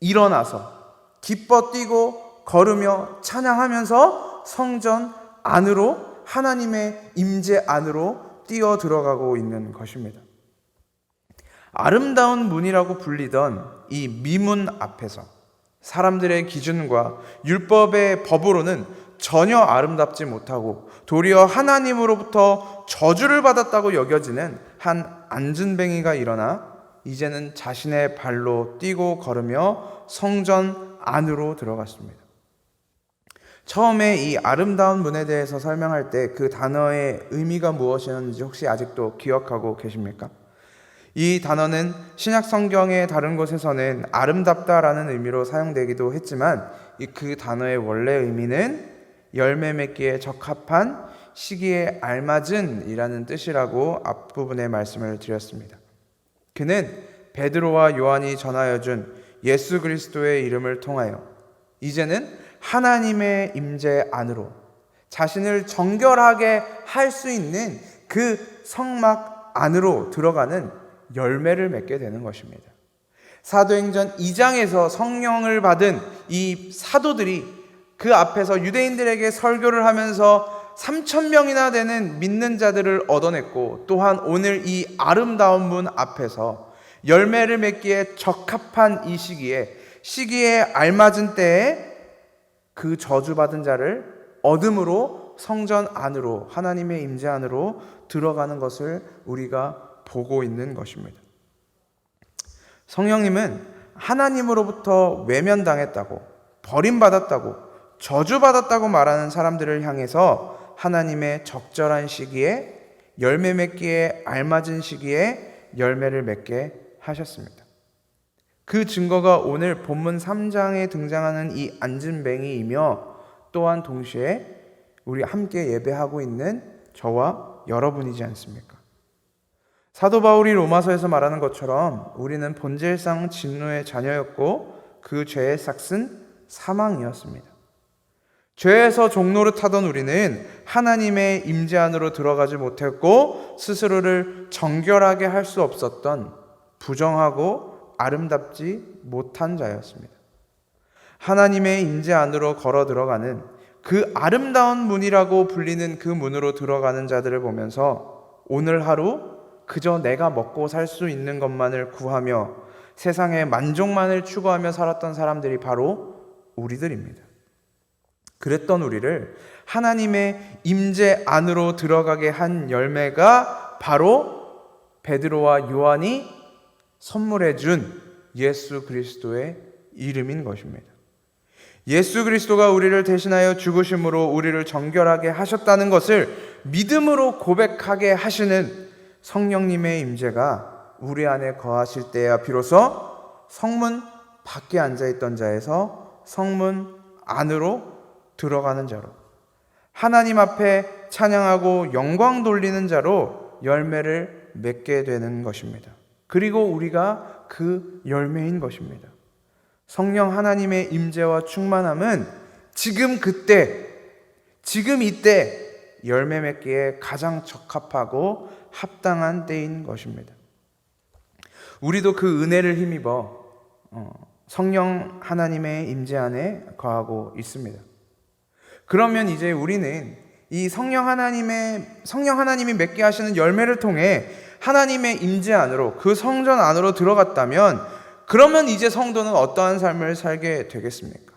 일어나서 기뻐 뛰고 걸으며 찬양하면서 성전 안으로, 하나님의 임재 안으로 뛰어 들어가고 있는 것입니다. 아름다운 문이라고 불리던 이 미문 앞에서 사람들의 기준과 율법의 법으로는 전혀 아름답지 못하고 도리어 하나님으로부터 저주를 받았다고 여겨지는 한 안진뱅이가 일어나 이제는 자신의 발로 뛰고 걸으며 성전 안으로 들어갔습니다. 처음에 이 아름다운 문에 대해서 설명할 때 그 단어의 의미가 무엇이었는지 혹시 아직도 기억하고 계십니까? 이 단어는 신약 성경의 다른 곳에서는 아름답다라는 의미로 사용되기도 했지만 그 단어의 원래 의미는 열매 맺기에 적합한, 시기에 알맞은 이라는 뜻이라고 앞부분에 말씀을 드렸습니다. 그는 베드로와 요한이 전하여 준 예수 그리스도의 이름을 통하여 이제는 하나님의 임재 안으로 자신을 정결하게 할 수 있는 그 성막 안으로 들어가는 열매를 맺게 되는 것입니다. 사도행전 2장에서 성령을 받은 이 사도들이 그 앞에서 유대인들에게 설교를 하면서 3,000명이나 되는 믿는 자들을 얻어냈고, 또한 오늘 이 아름다운 문 앞에서 열매를 맺기에 적합한 이 시기에 알맞은 때에 그 저주받은 자를 얻음으로 성전 안으로, 하나님의 임재 안으로 들어가는 것을 우리가 보고 있는 것입니다. 성령님은 하나님으로부터 외면당했다고, 버림받았다고, 저주받았다고 말하는 사람들을 향해서 하나님의 적절한 시기에, 열매 맺기에 알맞은 시기에 열매를 맺게 하셨습니다. 그 증거가 오늘 본문 3장에 등장하는 이 안진뱅이이며, 또한 동시에 우리 함께 예배하고 있는 저와 여러분이지 않습니까? 사도 바울이 로마서에서 말하는 것처럼 우리는 본질상 진노의 자녀였고 그 죄의 삭은 사망이었습니다. 죄에서 종노릇하던 우리는 하나님의 임재 안으로 들어가지 못했고 스스로를 정결하게 할 수 없었던 부정하고 아름답지 못한 자였습니다. 하나님의 임재 안으로 걸어 들어가는 그 아름다운 문이라고 불리는 그 문으로 들어가는 자들을 보면서 오늘 하루 그저 내가 먹고 살 수 있는 것만을 구하며 세상의 만족만을 추구하며 살았던 사람들이 바로 우리들입니다. 그랬던 우리를 하나님의 임재 안으로 들어가게 한 열매가 바로 베드로와 요한이 선물해 준 예수 그리스도의 이름인 것입니다. 예수 그리스도가 우리를 대신하여 죽으심으로 우리를 정결하게 하셨다는 것을 믿음으로 고백하게 하시는 성령님의 임재가 우리 안에 거하실 때야 비로소 성문 밖에 앉아있던 자에서 성문 안으로 들어가는 자로, 하나님 앞에 찬양하고 영광 돌리는 자로 열매를 맺게 되는 것입니다. 그리고 우리가 그 열매인 것입니다. 성령 하나님의 임재와 충만함은 지금 그때, 지금 이때 열매 맺기에 가장 적합하고 합당한 때인 것입니다. 우리도 그 은혜를 힘입어 성령 하나님의 임재 안에 거하고 있습니다. 그러면 이제 우리는 이 성령 하나님이 맺게 하시는 열매를 통해 하나님의 임재 안으로, 그 성전 안으로 들어갔다면, 그러면 이제 성도는 어떠한 삶을 살게 되겠습니까?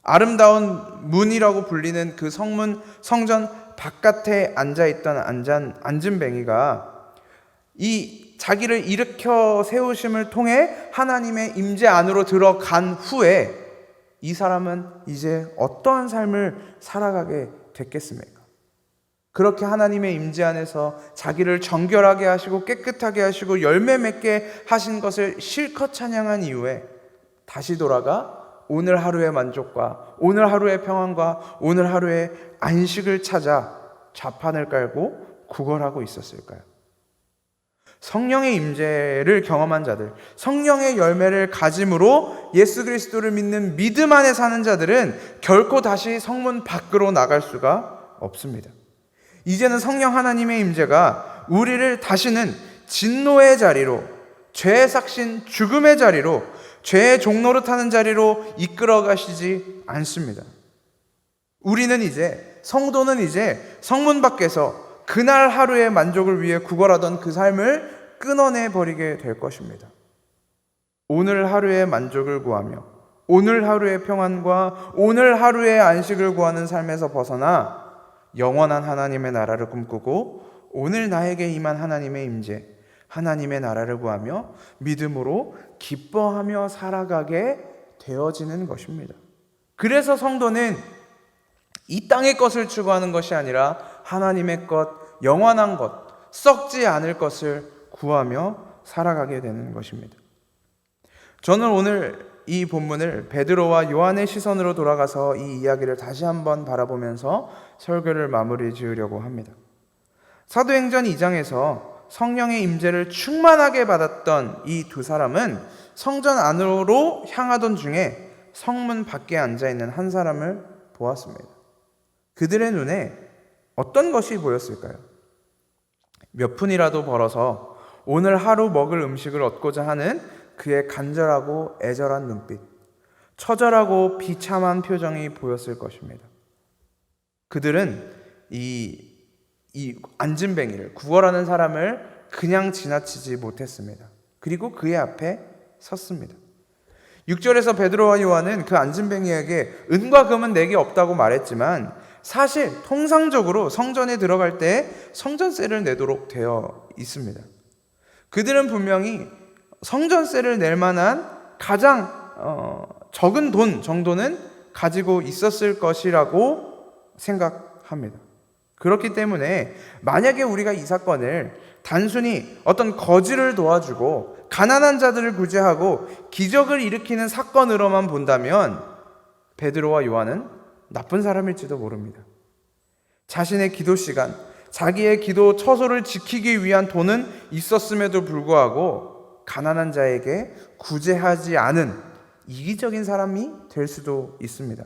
아름다운 문이라고 불리는 그 성전 바깥에 앉아있던 안진뱅이가 이 자기를 일으켜 세우심을 통해 하나님의 임재 안으로 들어간 후에 이 사람은 이제 어떠한 삶을 살아가게 됐겠습니까? 그렇게 하나님의 임재 안에서 자기를 정결하게 하시고 깨끗하게 하시고 열매 맺게 하신 것을 실컷 찬양한 이후에 다시 돌아가 오늘 하루의 만족과 오늘 하루의 평안과 오늘 하루의 안식을 찾아 좌판을 깔고 구걸하고 있었을까요? 성령의 임재를 경험한 자들, 성령의 열매를 가짐으로 예수 그리스도를 믿는 믿음 안에 사는 자들은 결코 다시 성문 밖으로 나갈 수가 없습니다. 이제는 성령 하나님의 임재가 우리를 다시는 진노의 자리로, 죄의 삭신 죽음의 자리로, 죄의 종노릇하는 자리로 이끌어 가시지 않습니다. 우리는 이제, 성도는 이제 성문 밖에서 그날 하루의 만족을 위해 구걸하던 그 삶을 끊어내 버리게 될 것입니다. 오늘 하루의 만족을 구하며 오늘 하루의 평안과 오늘 하루의 안식을 구하는 삶에서 벗어나 영원한 하나님의 나라를 꿈꾸고 오늘 나에게 임한 하나님의 임재, 하나님의 나라를 구하며 믿음으로 기뻐하며 살아가게 되어지는 것입니다. 그래서 성도는 이 땅의 것을 추구하는 것이 아니라 하나님의 것, 영원한 것, 썩지 않을 것을 구하며 살아가게 되는 것입니다. 저는 오늘 이 본문을 베드로와 요한의 시선으로 돌아가서 이 이야기를 다시 한번 바라보면서 설교를 마무리 지으려고 합니다. 사도행전 2장에서 성령의 임재를 충만하게 받았던 이 두 사람은 성전 안으로 향하던 중에 성문 밖에 앉아있는 한 사람을 보았습니다. 그들의 눈에 어떤 것이 보였을까요? 몇 푼이라도 벌어서 오늘 하루 먹을 음식을 얻고자 하는 그의 간절하고 애절한 눈빛, 처절하고 비참한 표정이 보였을 것입니다. 그들은 이 안진뱅이를, 구걸하는 사람을 그냥 지나치지 못했습니다. 그리고 그의 앞에 섰습니다. 6절에서 베드로와 요한은 그 안진뱅이에게 은과 금은 내게 없다고 말했지만 사실 통상적으로 성전에 들어갈 때 성전세를 내도록 되어 있습니다. 그들은 분명히 성전세를 낼 만한 가장 적은 돈 정도는 가지고 있었을 것이라고 생각합니다. 그렇기 때문에 만약에 우리가 이 사건을 단순히 어떤 거지를 도와주고 가난한 자들을 구제하고 기적을 일으키는 사건으로만 본다면 베드로와 요한은 나쁜 사람일지도 모릅니다. 자신의 기도 시간, 자기의 기도 처소를 지키기 위한 돈은 있었음에도 불구하고 가난한 자에게 구제하지 않은 이기적인 사람이 될 수도 있습니다.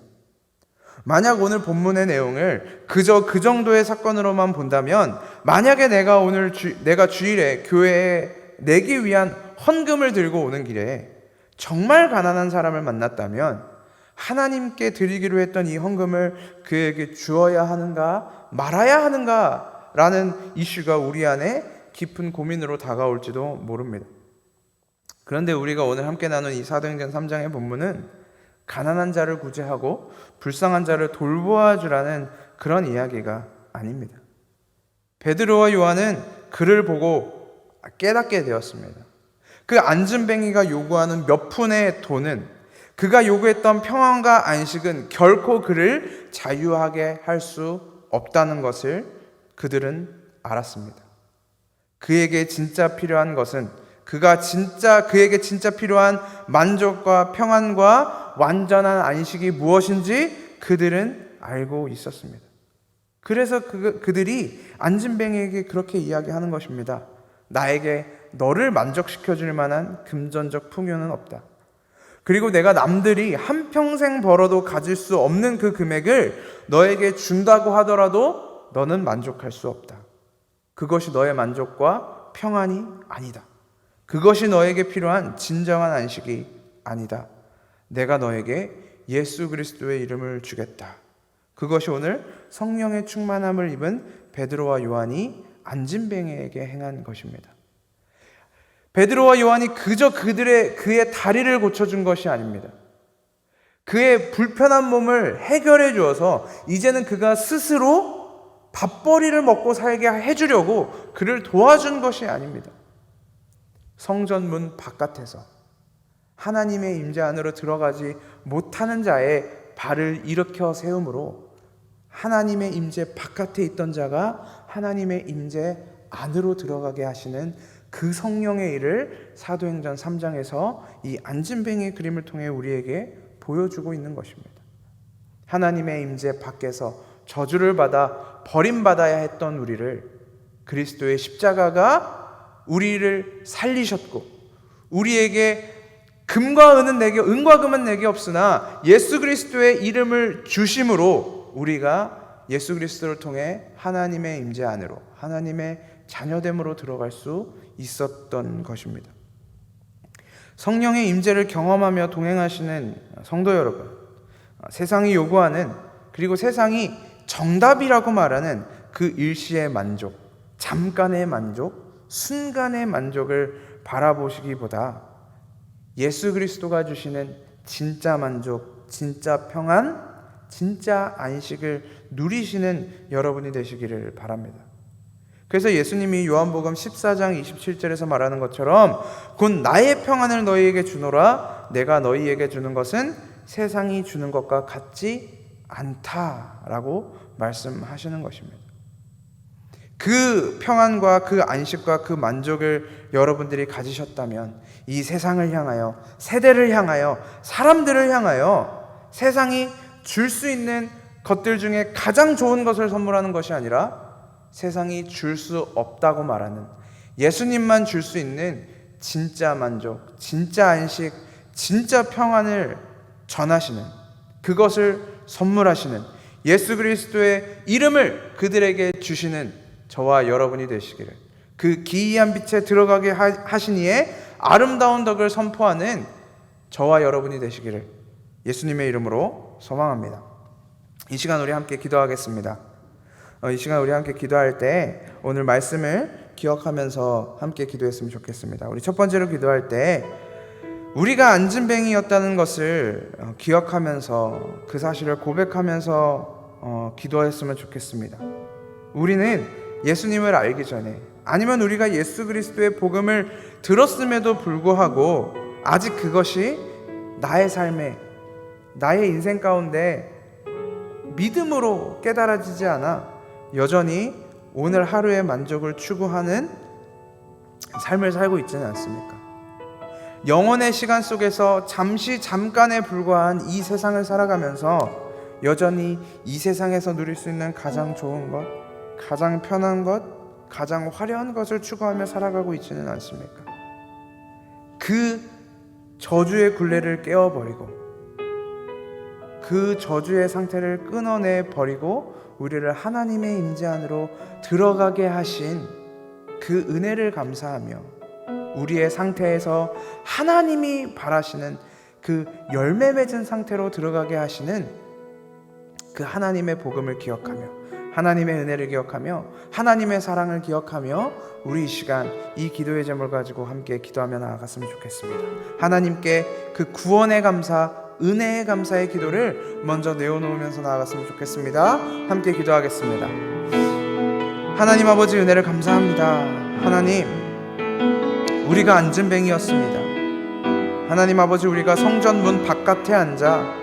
만약 오늘 본문의 내용을 그저 그 정도의 사건으로만 본다면 만약에 내가 주일에 교회에 내기 위한 헌금을 들고 오는 길에 정말 가난한 사람을 만났다면 하나님께 드리기로 했던 이 헌금을 그에게 주어야 하는가 말아야 하는가 라는 이슈가 우리 안에 깊은 고민으로 다가올지도 모릅니다. 그런데 우리가 오늘 함께 나눈 이 사도행전 3장의 본문은 가난한 자를 구제하고 불쌍한 자를 돌보아 주라는 그런 이야기가 아닙니다. 베드로와 요한은 그를 보고 깨닫게 되었습니다. 그 안진뱅이가 요구하는 몇 푼의 돈은, 그가 요구했던 평안과 안식은 결코 그를 자유하게 할 수 없다는 것을 그들은 알았습니다. 그에게 진짜 필요한 것은 그에게 진짜 필요한 만족과 평안과 완전한 안식이 무엇인지 그들은 알고 있었습니다. 그래서 그들이 안진뱅이에게 그렇게 이야기하는 것입니다. 나에게 너를 만족시켜 줄 만한 금전적 풍요는 없다. 그리고 내가 남들이 한평생 벌어도 가질 수 없는 그 금액을 너에게 준다고 하더라도 너는 만족할 수 없다. 그것이 너의 만족과 평안이 아니다. 그것이 너에게 필요한 진정한 안식이 아니다. 내가 너에게 예수 그리스도의 이름을 주겠다. 그것이 오늘 성령의 충만함을 입은 베드로와 요한이 안진뱅이에게 행한 것입니다. 베드로와 요한이 그저 그의 다리를 고쳐준 것이 아닙니다. 그의 불편한 몸을 해결해 주어서 이제는 그가 스스로 밥벌이를 먹고 살게 해주려고 그를 도와준 것이 아닙니다. 성전문 바깥에서 하나님의 임재 안으로 들어가지 못하는 자의 발을 일으켜 세움으로 하나님의 임재 바깥에 있던 자가 하나님의 임재 안으로 들어가게 하시는 그 성령의 일을 사도행전 3장에서 이 안진뱅이의 그림을 통해 우리에게 보여주고 있는 것입니다. 하나님의 임재 밖에서 저주를 받아 버림받아야 했던 우리를 그리스도의 십자가가 우리를 살리셨고 우리에게 은과 금은 내게 없으나 예수 그리스도의 이름을 주심으로 우리가 예수 그리스도를 통해 하나님의 임재 안으로 하나님의 자녀됨으로 들어갈 수 있었던 것입니다. 성령의 임재를 경험하며 동행하시는 성도 여러분, 세상이 요구하는 그리고 세상이 정답이라고 말하는 그 일시의 만족, 잠깐의 만족, 순간의 만족을 바라보시기보다 예수 그리스도가 주시는 진짜 만족, 진짜 평안, 진짜 안식을 누리시는 여러분이 되시기를 바랍니다. 그래서 예수님이 요한복음 14장 27절에서 말하는 것처럼 곧 나의 평안을 너희에게 주노라 내가 너희에게 주는 것은 세상이 주는 것과 같지 않다라고 말씀하시는 것입니다. 그 평안과 그 안식과 그 만족을 여러분들이 가지셨다면 이 세상을 향하여, 세대를 향하여, 사람들을 향하여 세상이 줄 수 있는 것들 중에 가장 좋은 것을 선물하는 것이 아니라 세상이 줄 수 없다고 말하는 예수님만 줄 수 있는 진짜 만족, 진짜 안식, 진짜 평안을 전하시는, 그것을 선물하시는 예수 그리스도의 이름을 그들에게 주시는 저와 여러분이 되시기를, 그 기이한 빛에 들어가게 하시니에 아름다운 덕을 선포하는 저와 여러분이 되시기를 예수님의 이름으로 소망합니다. 이 시간 우리 함께 기도하겠습니다. 이 시간 우리 함께 기도할 때 오늘 말씀을 기억하면서 함께 기도했으면 좋겠습니다. 우리 첫 번째로 기도할 때 우리가 안진뱅이였다는 것을 기억하면서 그 사실을 고백하면서 기도했으면 좋겠습니다. 우리는 예수님을 알기 전에, 아니면 우리가 예수 그리스도의 복음을 들었음에도 불구하고 아직 그것이 나의 삶에, 나의 인생 가운데 믿음으로 깨달아지지 않아 여전히 오늘 하루의 만족을 추구하는 삶을 살고 있지는 않습니까? 영원의 시간 속에서 잠깐에 불과한 이 세상을 살아가면서 여전히 이 세상에서 누릴 수 있는 가장 좋은 것, 가장 편한 것, 가장 화려한 것을 추구하며 살아가고 있지는 않습니까? 그 저주의 굴레를 깨워버리고 그 저주의 상태를 끊어내 버리고 우리를 하나님의 임재 안으로 들어가게 하신 그 은혜를 감사하며 우리의 상태에서 하나님이 바라시는 그 열매 맺은 상태로 들어가게 하시는 그 하나님의 복음을 기억하며 하나님의 은혜를 기억하며 하나님의 사랑을 기억하며 우리 이 시간 이 기도의 제목을 가지고 함께 기도하며 나아갔으면 좋겠습니다. 하나님께 그 구원의 감사, 은혜의 감사의 기도를 먼저 내어놓으면서 나아갔으면 좋겠습니다. 함께 기도하겠습니다. 하나님 아버지, 은혜를 감사합니다. 하나님, 우리가 안진뱅이였습니다. 하나님 아버지, 우리가 성전 문 바깥에 앉아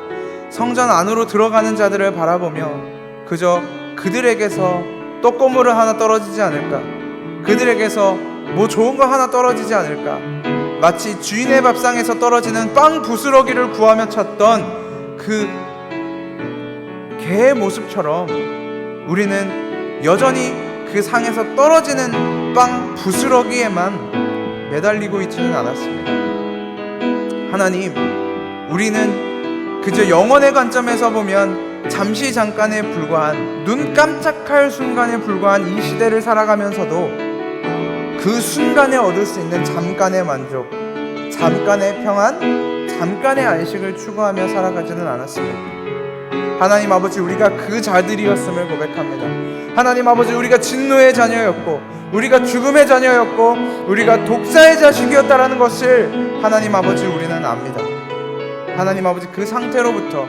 성전 안으로 들어가는 자들을 바라보며 그저 그들에게서 떡고물을 하나 떨어지지 않을까, 그들에게서 뭐 좋은 거 하나 떨어지지 않을까, 마치 주인의 밥상에서 떨어지는 빵 부스러기를 구하며 찾던 그 개의 모습처럼 우리는 여전히 그 상에서 떨어지는 빵 부스러기에만 매달리고 있지는 않았습니다. 하나님, 우리는 그저 영혼의 관점에서 보면 잠깐에 불과한, 눈 깜짝할 순간에 불과한 이 시대를 살아가면서도 그 순간에 얻을 수 있는 잠깐의 만족, 잠깐의 평안, 잠깐의 안식을 추구하며 살아가지는 않았습니다. 하나님 아버지, 우리가 그 자들이었음을 고백합니다. 하나님 아버지, 우리가 진노의 자녀였고 우리가 죽음의 자녀였고 우리가 독사의 자식이었다라는 것을 하나님 아버지 우리는 압니다. 하나님 아버지, 그 상태로부터,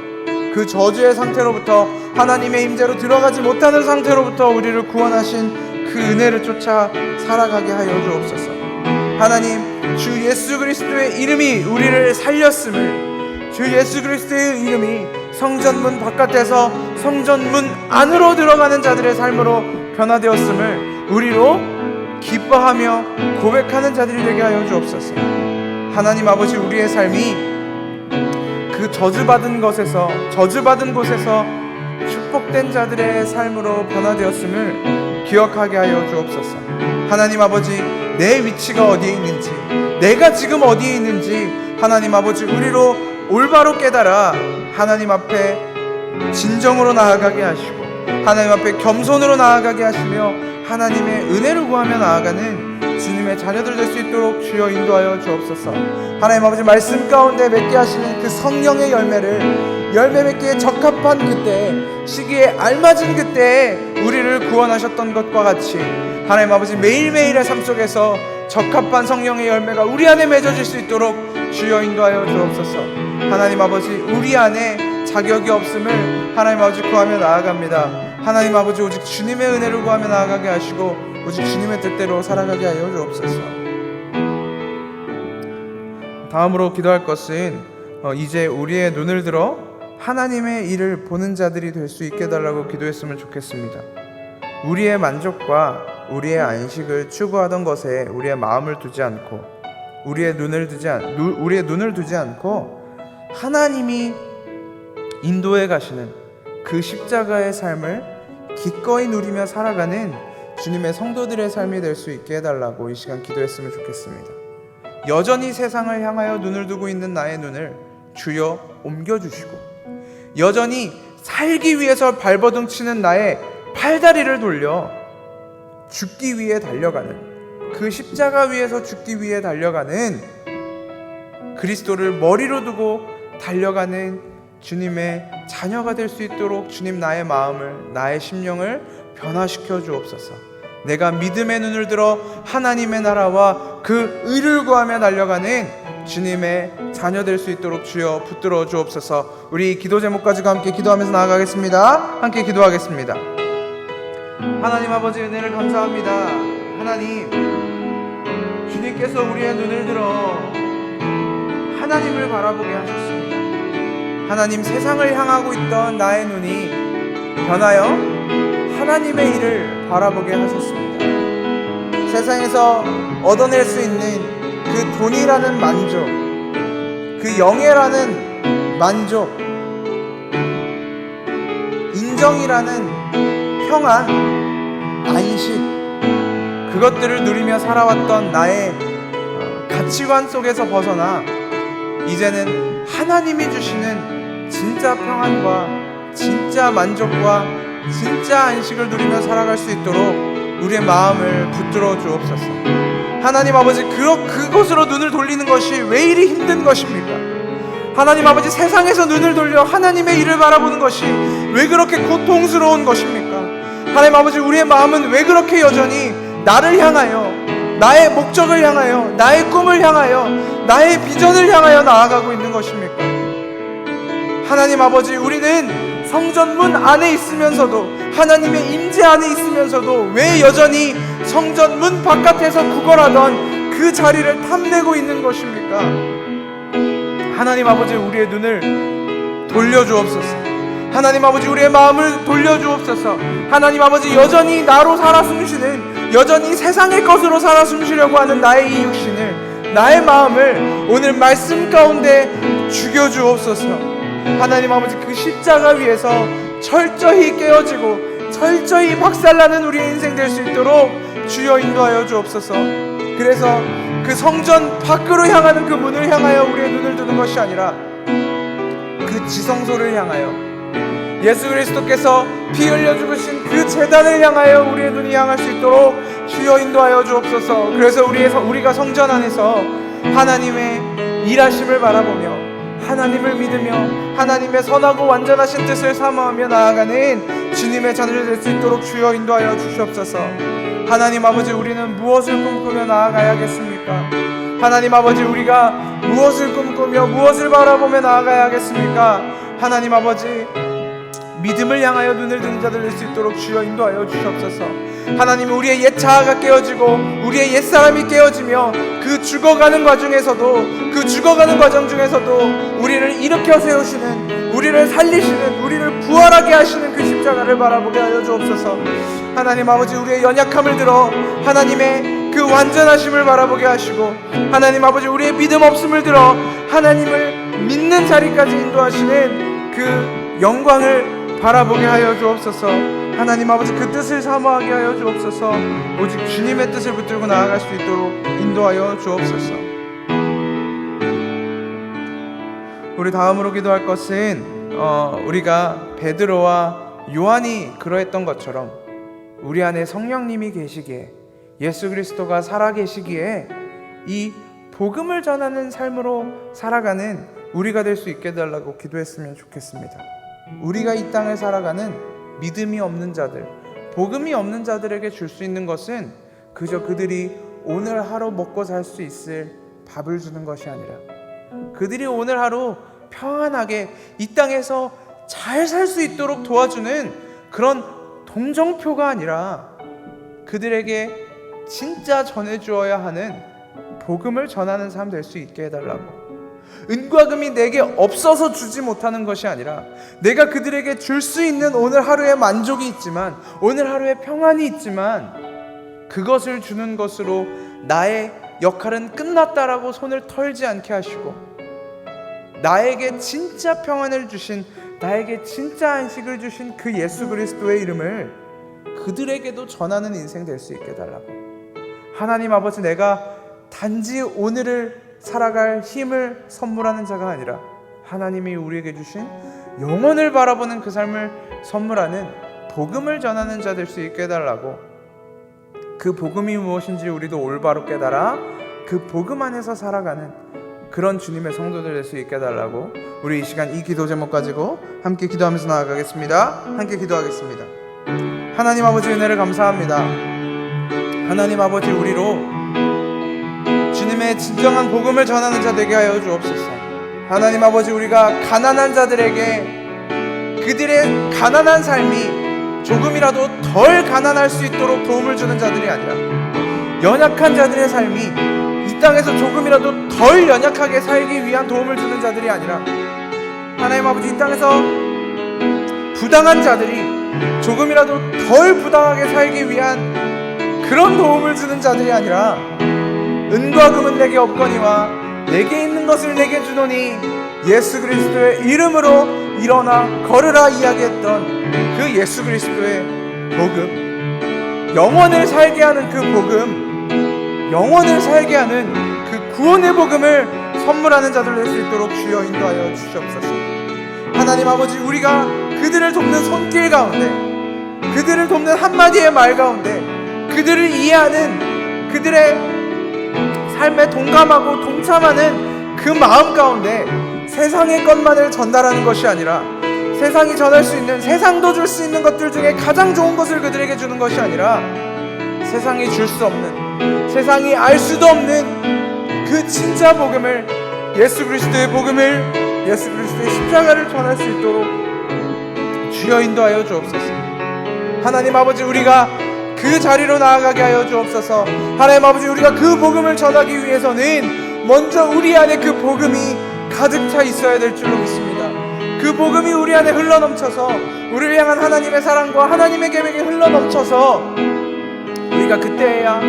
그 저주의 상태로부터, 하나님의 임재로 들어가지 못하는 상태로부터 우리를 구원하신 그 은혜를 쫓아 살아가게 하여 주옵소서. 하나님, 주 예수 그리스도의 이름이 우리를 살렸음을, 주 예수 그리스도의 이름이 성전문 바깥에서 성전문 안으로 들어가는 자들의 삶으로 변화되었음을 우리로 기뻐하며 고백하는 자들이 되게 하여 주옵소서. 하나님 아버지, 우리의 삶이 그 저주받은 곳에서 축복된 자들의 삶으로 변화되었음을 기억하게 하여 주옵소서. 하나님 아버지, 내 위치가 어디에 있는지, 내가 지금 어디에 있는지 하나님 아버지 우리로 올바로 깨달아 하나님 앞에 진정으로 나아가게 하시고 하나님 앞에 겸손으로 나아가게 하시며 하나님의 은혜를 구하며 나아가는 주님의 자녀들 될 수 있도록 주여 인도하여 주옵소서. 하나님 아버지, 말씀 가운데 맺게 하시는 그 성령의 열매를 열매 맺기에 적합한 그때, 시기에 알맞은 그때에 우리를 구원하셨던 것과 같이 하나님 아버지, 매일매일의 삶 속에서 적합한 성령의 열매가 우리 안에 맺어질 수 있도록 주여 인도하여 주옵소서. 하나님 아버지, 우리 안에 자격이 없음을 하나님 아버지 구하며 나아갑니다. 하나님 아버지, 오직 주님의 은혜를 구하며 나아가게 하시고 오직 주님의 뜻대로 살아가게 하여 주옵소서. 다음으로 기도할 것은 이제 우리의 눈을 들어 하나님의 일을 보는 자들이 될 수 있게 해달라고 기도했으면 좋겠습니다. 우리의 만족과 우리의 안식을 추구하던 것에 우리의 마음을 두지 않고 우리의 눈을 두지 않고 하나님이 인도해 가시는 그 십자가의 삶을 기꺼이 누리며 살아가는 주님의 성도들의 삶이 될 수 있게 해달라고 이 시간 기도했으면 좋겠습니다. 여전히 세상을 향하여 눈을 두고 있는 나의 눈을 주여 옮겨주시고, 여전히 살기 위해서 발버둥 치는 나의 팔다리를 돌려 죽기 위해 달려가는, 그 십자가 위에서 죽기 위해 달려가는 그리스도를 머리로 두고 달려가는 주님의 자녀가 될 수 있도록 주님, 나의 마음을, 나의 심령을 변화시켜 주옵소서. 내가 믿음의 눈을 들어 하나님의 나라와 그 의를 구하며 달려가는 주님의 자녀 될 수 있도록 주여 붙들어 주옵소서. 우리 기도 제목 가지고 함께 기도하면서 나아가겠습니다. 함께 기도하겠습니다. 하나님 아버지, 은혜를 감사합니다. 하나님, 주님께서 우리의 눈을 들어 하나님을 바라보게 하셨습니다. 하나님, 세상을 향하고 있던 나의 눈이 변하여 하나님의 일을 바라보게 하셨습니다. 세상에서 얻어낼 수 있는 그 돈이라는 만족, 그 영예라는 만족, 인정이라는 평안, 안식, 그것들을 누리며 살아왔던 나의 가치관 속에서 벗어나 이제는 하나님이 주시는 진짜 평안과 진짜 만족과 진짜 안식을 누리며 살아갈 수 있도록 우리의 마음을 붙들어 주옵소서. 하나님 아버지, 그곳으로 눈을 돌리는 것이 왜 이리 힘든 것입니까? 하나님 아버지, 세상에서 눈을 돌려 하나님의 일을 바라보는 것이 왜 그렇게 고통스러운 것입니까? 하나님 아버지, 우리의 마음은 왜 그렇게 여전히 나를 향하여, 나의 목적을 향하여, 나의 꿈을 향하여, 나의 비전을 향하여 나아가고 있는 것입니까? 하나님 아버지, 우리는 성전문 안에 있으면서도, 하나님의 임재 안에 있으면서도 왜 여전히 성전문 바깥에서 구걸하던 그 자리를 탐내고 있는 것입니까? 하나님 아버지, 우리의 눈을 돌려주옵소서. 하나님 아버지, 우리의 마음을 돌려주옵소서. 하나님 아버지, 여전히 나로 살아 숨쉬는, 여전히 세상의 것으로 살아 숨쉬려고 하는 나의 이 육신을, 나의 마음을 오늘 말씀 가운데 죽여주옵소서. 하나님 아버지, 그 십자가 위에서 철저히 깨어지고 철저히 박살나는 우리의 인생 될 수 있도록 주여 인도하여 주옵소서. 그래서 그 성전 밖으로 향하는 그 문을 향하여 우리의 눈을 두는 것이 아니라 그 지성소를 향하여, 예수 그리스도께서 피 흘려 죽으신 그 제단을 향하여 우리의 눈이 향할 수 있도록 주여 인도하여 주옵소서. 그래서 우리가 성전 안에서 하나님의 일하심을 바라보며 하나님을 믿으며 하나님의 선하고 완전하신 뜻을 사모하며 나아가는 주님의 자녀들 될 수 있도록 주여 인도하여 주시옵소서. 하나님 아버지, 우리는 무엇을 꿈꾸며 나아가야겠습니까? 하나님 아버지, 우리가 무엇을 꿈꾸며 무엇을 바라보며 나아가야겠습니까? 하나님 아버지, 믿음을 향하여 눈을 든 자들 될 수 있도록 주여 인도하여 주시옵소서. 하나님, 우리의 옛 자아가 깨어지고 우리의 옛 사람이 깨어지며 그 죽어가는 과정 중에서도 우리를 일으켜 세우시는, 우리를 살리시는, 우리를 부활하게 하시는 그 십자가를 바라보게 하여 주옵소서. 하나님 아버지, 우리의 연약함을 들어 하나님의 그 완전하심을 바라보게 하시고, 하나님 아버지, 우리의 믿음 없음을 들어 하나님을 믿는 자리까지 인도하시는 그 영광을 바라보게 하여 주옵소서. 하나님 아버지 그 뜻을 사모하게 하여 주옵소서. 오직 주님의 뜻을 붙들고 나아갈 수 있도록 인도하여 주옵소서. 우리 다음으로 기도할 것은 우리가 베드로와 요한이 그러했던 것처럼 우리 안에 성령님이 계시기에, 예수 그리스도가 살아계시기에 이 복음을 전하는 삶으로 살아가는 우리가 될 수 있게 해달라고 기도했으면 좋겠습니다. 우리가 이 땅을 살아가는 믿음이 없는 자들, 복음이 없는 자들에게 줄 수 있는 것은 그저 그들이 오늘 하루 먹고 살 수 있을 밥을 주는 것이 아니라, 그들이 오늘 하루 평안하게 이 땅에서 잘 살 수 있도록 도와주는 그런 동정표가 아니라, 그들에게 진짜 전해주어야 하는 복음을 전하는 삶 될 수 있게 해달라고. 은과 금이 내게 없어서 주지 못하는 것이 아니라, 내가 그들에게 줄 수 있는 오늘 하루의 만족이 있지만, 오늘 하루의 평안이 있지만, 그것을 주는 것으로 나의 역할은 끝났다라고 손을 털지 않게 하시고, 나에게 진짜 평안을 주신, 나에게 진짜 안식을 주신 그 예수 그리스도의 이름을 그들에게도 전하는 인생 될 수 있게 해달라고. 하나님 아버지, 내가 단지 오늘을 살아갈 힘을 선물하는 자가 아니라 하나님이 우리에게 주신 영원을 바라보는 그 삶을 선물하는 복음을 전하는 자 될 수 있게 해달라고. 그 복음이 무엇인지 우리도 올바로 깨달아 그 복음 안에서 살아가는 그런 주님의 성도들 될 수 있게 해달라고. 우리 이 시간 이 기도 제목 가지고 함께 기도하면서 나아가겠습니다. 함께 기도하겠습니다. 하나님 아버지, 은혜를 감사합니다. 하나님 아버지, 우리로 주님의 진정한 복음을 전하는 자 되게 하여 주옵소서. 하나님 아버지, 우리가 가난한 자들에게 그들의 가난한 삶이 조금이라도 덜 가난할 수 있도록 도움을 주는 자들이 아니라, 연약한 자들의 삶이 이 땅에서 조금이라도 덜 연약하게 살기 위한 도움을 주는 자들이 아니라, 하나님 아버지, 이 땅에서 부당한 자들이 조금이라도 덜 부당하게 살기 위한 그런 도움을 주는 자들이 아니라, 은과 금은 내게 없거니와 내게 있는 것을 내게 주노니 예수 그리스도의 이름으로 일어나 걸으라 이야기했던 그 예수 그리스도의 복음, 영원을 살게 하는 그 복음, 영원을 살게 하는 그 구원의 복음을 선물하는 자들 될 수 있도록 주여 인도하여 주시옵소서. 하나님 아버지, 우리가 그들을 돕는 손길 가운데, 그들을 돕는 한마디의 말 가운데, 그들을 이해하는, 그들의 삶에 동감하고 동참하는 그 마음 가운데 세상의 것만을 전달하는 것이 아니라, 세상이 전할 수 있는, 세상도 줄 수 있는 것들 중에 가장 좋은 것을 그들에게 주는 것이 아니라, 세상이 줄 수 없는, 세상이 알 수도 없는 그 진짜 복음을, 예수 그리스도의 복음을, 예수 그리스도의 십자가를 전할 수 있도록 주여 인도하여 주옵소서. 하나님 아버지, 우리가 그 자리로 나아가게 하여 주옵소서. 하나님 아버지, 우리가 그 복음을 전하기 위해서는 먼저 우리 안에 그 복음이 가득 차 있어야 될 줄로 믿습니다. 그 복음이 우리 안에 흘러넘쳐서, 우리를 향한 하나님의 사랑과 하나님의 계획이 흘러넘쳐서 우리가 그때야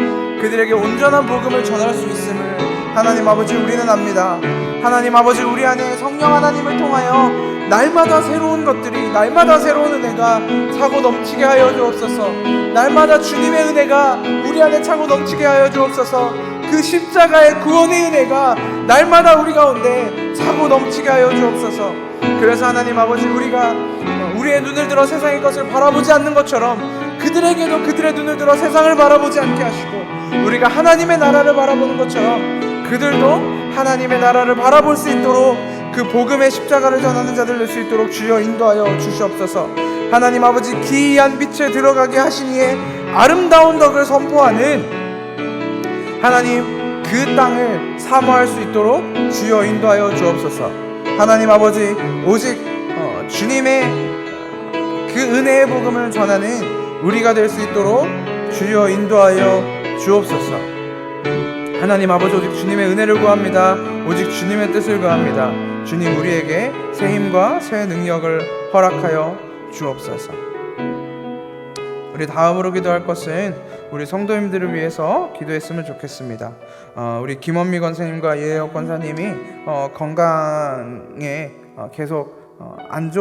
그들에게 온전한 복음을 전할 수 있음을 하나님 아버지, 우리는 압니다. 하나님 아버지, 우리 안에 성령 하나님을 통하여 날마다 새로운 것들이, 날마다 새로운 은혜가 차고 넘치게 하여 주옵소서. 날마다 주님의 은혜가 우리 안에 차고 넘치게 하여 주옵소서. 그 십자가의 구원의 은혜가 날마다 우리 가운데 차고 넘치게 하여 주옵소서. 그래서 하나님 아버지, 우리가 우리의 눈을 들어 세상의 것을 바라보지 않는 것처럼 그들에게도 그들의 눈을 들어 세상을 바라보지 않게 하시고, 우리가 하나님의 나라를 바라보는 것처럼 그들도 하나님의 나라를 바라볼 수 있도록 그 복음의 십자가를 전하는 자들 될 수 있도록 주여 인도하여 주시옵소서. 하나님 아버지, 기이한 빛에 들어가게 하시니에 아름다운 덕을 선포하는 하나님 그 땅을 사모할 수 있도록 주여 인도하여 주옵소서. 하나님 아버지, 오직 주님의 그 은혜의 복음을 전하는 우리가 될 수 있도록 주여 인도하여 주옵소서. 하나님 아버지, 오직 주님의 은혜를 구합니다. 오직 주님의 뜻을 구합니다. 주님, 우리에게 새 힘과 새 능력을 허락하여 주옵소서. 우리 다음으로 기도할 것은 우리 성도님들을 위해서 기도했으면 좋겠습니다. 우리 김원미 권사님과 예혁 권사님이 건강에 계속 안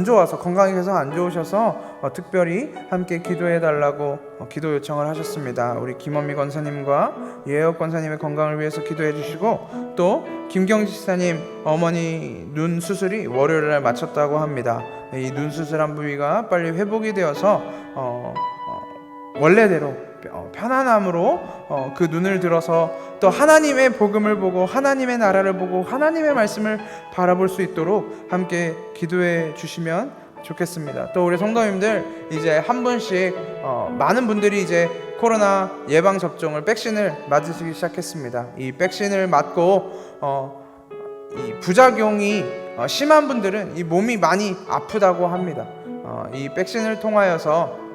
좋아서 건강이 계속 안 좋으셔서 특별히 함께 기도해 달라고 기도 요청을 하셨습니다. 우리 김원미 권사님과 예혁 권사님의 건강을 위해서 기도해 주시고 또 김경지 지사님 어머니 눈 수술이 월요일날 마쳤다고 합니다. 이 눈 수술한 부위가 빨리 회복이 되어서 원래대로 편안함으로 그 눈을 들어서 또 하나님의 복음을 보고 하나님의 나라를 보고 하나님의 말씀을 바라볼 수 있도록 함께 기도해 주시면 좋겠습니다. 또 우리 성도님들 이제 한 분씩 많은 분들이 이제 코로나 예방 접종을 백신을 맞으시기 시작했습니다. 이 백신을 맞고 이 부작용이 심한 분들은 이 몸이 많이 아프다고 합니다. 이 백신을 통하여서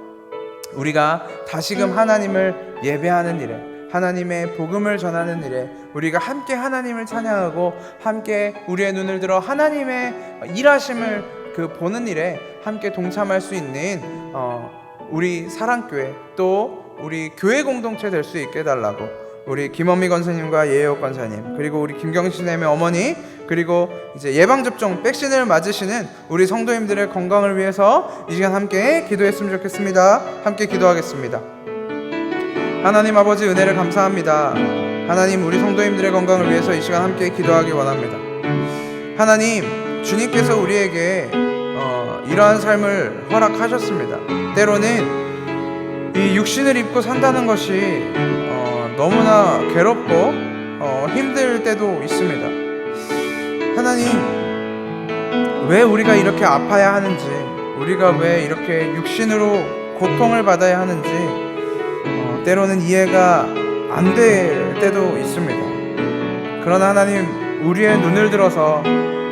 우리가 다시금 하나님을 예배하는 일에 하나님의 복음을 전하는 일에 우리가 함께 하나님을 찬양하고 함께 우리의 눈을 들어 하나님의 일하심을 보는 일에 함께 동참할 수 있는 우리 사랑교회 또 우리 교회 공동체 될 수 있게 해달라고 우리 김원미 권사님과 예혁 권사님 그리고 우리 김경신님의 어머니 그리고 이제 예방접종 백신을 맞으시는 우리 성도님들의 건강을 위해서 이 시간 함께 기도했으면 좋겠습니다. 함께 기도하겠습니다. 하나님 아버지 은혜를 감사합니다. 하나님 우리 성도님들의 건강을 위해서 이 시간 함께 기도하기 원합니다. 하나님 주님께서 우리에게 이러한 삶을 허락하셨습니다. 때로는 이 육신을 입고 산다는 것이 너무나 괴롭고 힘들 때도 있습니다. 하나님 왜 우리가 이렇게 아파야 하는지 우리가 왜 이렇게 육신으로 고통을 받아야 하는지 때로는 이해가 안 될 때도 있습니다. 그러나 하나님 우리의 눈을 들어서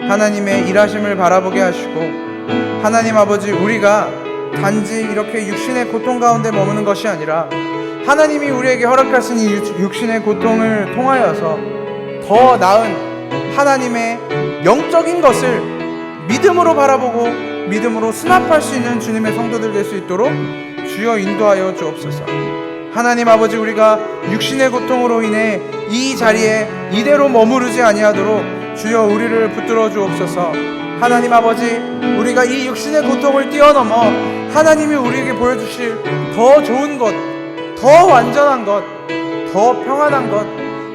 하나님의 일하심을 바라보게 하시고 하나님 아버지 우리가 단지 이렇게 육신의 고통 가운데 머무는 것이 아니라 하나님이 우리에게 허락하신 이 육신의 고통을 통하여서 더 나은 하나님의 영적인 것을 믿음으로 바라보고 믿음으로 수납할 수 있는 주님의 성도들 될 수 있도록 주여 인도하여 주옵소서. 하나님 아버지 우리가 육신의 고통으로 인해 이 자리에 이대로 머무르지 아니하도록 주여 우리를 붙들어 주옵소서. 하나님 아버지 우리가 이 육신의 고통을 뛰어넘어 하나님이 우리에게 보여주실 더 좋은 것 더 완전한 것, 더 평안한 것,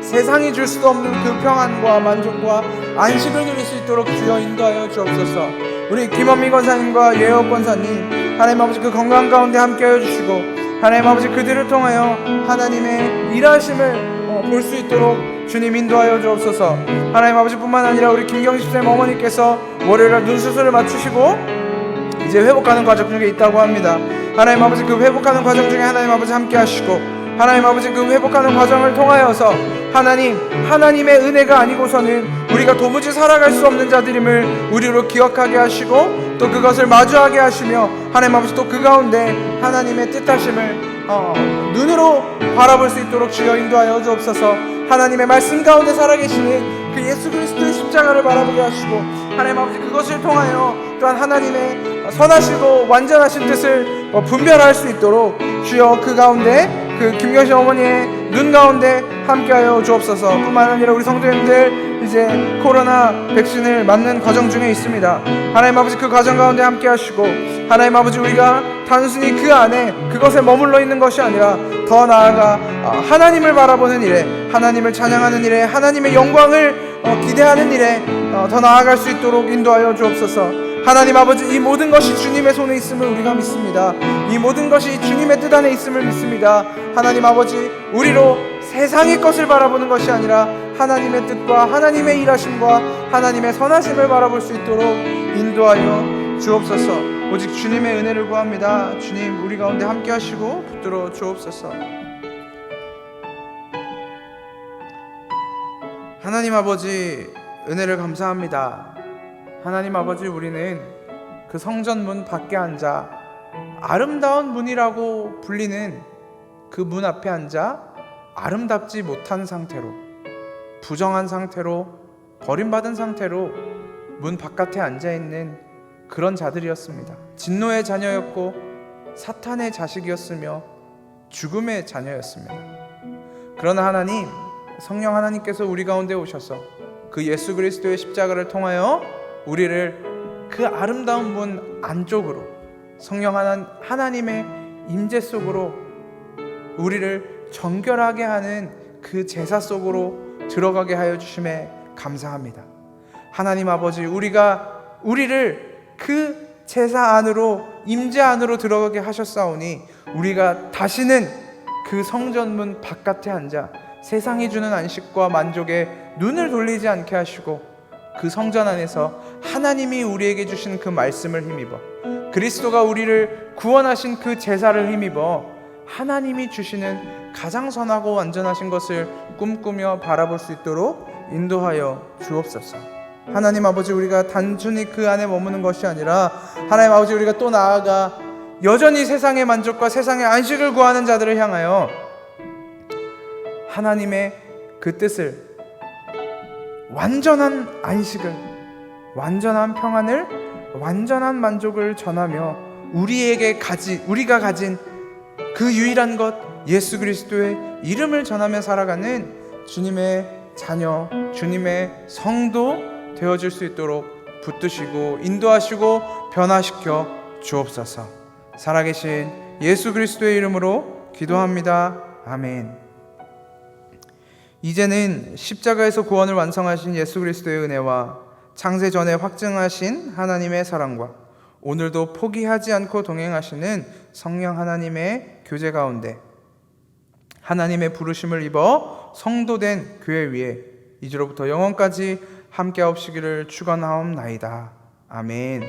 세상이 줄 수도 없는 그 평안과 만족과 안식을 누릴 수 있도록 주여 인도하여 주옵소서. 우리 김원미 권사님과 예혁 권사님 하나님 아버지 그 건강 가운데 함께하여 주시고 하나님 아버지 그들을 통하여 하나님의 일하심을 볼 수 있도록 주님 인도하여 주옵소서. 하나님 아버지 뿐만 아니라 우리 김경식쌤 어머니께서 월요일날 눈 수술을 마치시고 이제 회복하는 과정 중에 있다고 합니다. 하나님 아버지 그 회복하는 과정 중에 하나님 아버지 함께 하시고 하나님 아버지 그 회복하는 과정을 통하여서 하나님의 은혜가 아니고서는 우리가 도무지 살아갈 수 없는 자들임을 우리로 기억하게 하시고 또 그것을 마주하게 하시며 하나님 아버지 또 그 가운데 하나님의 뜻하심을 눈으로 바라볼 수 있도록 주여 인도하여 주옵소서. 하나님의 말씀 가운데 살아계시는 그 예수 그리스도의 십자가를 바라보게 하시고 하나님 아버지 그것을 통하여 또한 하나님의 선하시고 완전하신 뜻을 분별할 수 있도록 주여 그 가운데 그 김경신 어머니의 눈 가운데 함께하여 주옵소서. 뿐만 아니라 우리 성도님들 이제 코로나 백신을 맞는 과정 중에 있습니다. 하나님 아버지 그 과정 가운데 함께하시고 하나님 아버지 우리가 단순히 그 안에 그것에 머물러 있는 것이 아니라 더 나아가 하나님을 바라보는 일에 하나님을 찬양하는 일에 하나님의 영광을 기대하는 일에 더 나아갈 수 있도록 인도하여 주옵소서. 하나님 아버지 이 모든 것이 주님의 손에 있음을 우리가 믿습니다. 이 모든 것이 주님의 뜻 안에 있음을 믿습니다. 하나님 아버지 우리로 세상의 것을 바라보는 것이 아니라 하나님의 뜻과 하나님의 일하심과 하나님의 선하심을 바라볼 수 있도록 인도하여 주옵소서. 오직 주님의 은혜를 구합니다. 주님 우리 가운데 함께 하시고 붙들어 주옵소서. 하나님 아버지 은혜를 감사합니다. 하나님 아버지 우리는 그 성전 문 밖에 앉아 아름다운 문이라고 불리는 그 문 앞에 앉아 아름답지 못한 상태로 부정한 상태로 버림받은 상태로 문 바깥에 앉아있는 그런 자들이었습니다. 진노의 자녀였고 사탄의 자식이었으며 죽음의 자녀였습니다. 그러나 하나님 성령 하나님께서 우리 가운데 오셔서 그 예수 그리스도의 십자가를 통하여 우리를 그 아름다운 문 안쪽으로 성령 하나님의 임재 속으로 우리를 정결하게 하는 그 제사 속으로 들어가게 하여 주심에 감사합니다. 하나님 아버지, 우리를 그 제사 안으로, 임재 안으로 들어가게 하셨사오니 우리가 다시는 그 성전문 바깥에 앉아 세상이 주는 안식과 만족에 눈을 돌리지 않게 하시고 그 성전 안에서 하나님이 우리에게 주신 그 말씀을 힘입어, 그리스도가 우리를 구원하신 그 제사를 힘입어 하나님이 주시는 가장 선하고 완전하신 것을 꿈꾸며 바라볼 수 있도록 인도하여 주옵소서. 하나님 아버지, 우리가 단순히 그 안에 머무는 것이 아니라 하나님 아버지, 우리가 또 나아가 여전히 세상의 만족과 세상의 안식을 구하는 자들을 향하여 하나님의 그 뜻을, 완전한 안식을, 완전한 평안을, 완전한 만족을 전하며 우리가 가진 그 유일한 것, 예수 그리스도의 이름을 전하며 살아가는 주님의 자녀, 주님의 성도 되어줄 수 있도록 붙드시고 인도하시고 변화시켜 주옵소서. 살아계신 예수 그리스도의 이름으로 기도합니다. 아멘. 이제는 십자가에서 구원을 완성하신 예수 그리스도의 은혜와 창세 전에 확증하신 하나님의 사랑과 오늘도 포기하지 않고 동행하시는 성령 하나님의 교제 가운데 하나님의 부르심을 입어 성도된 교회 위에 이제로부터 영원까지 함께하옵시기를 축원하옵나이다. 아멘.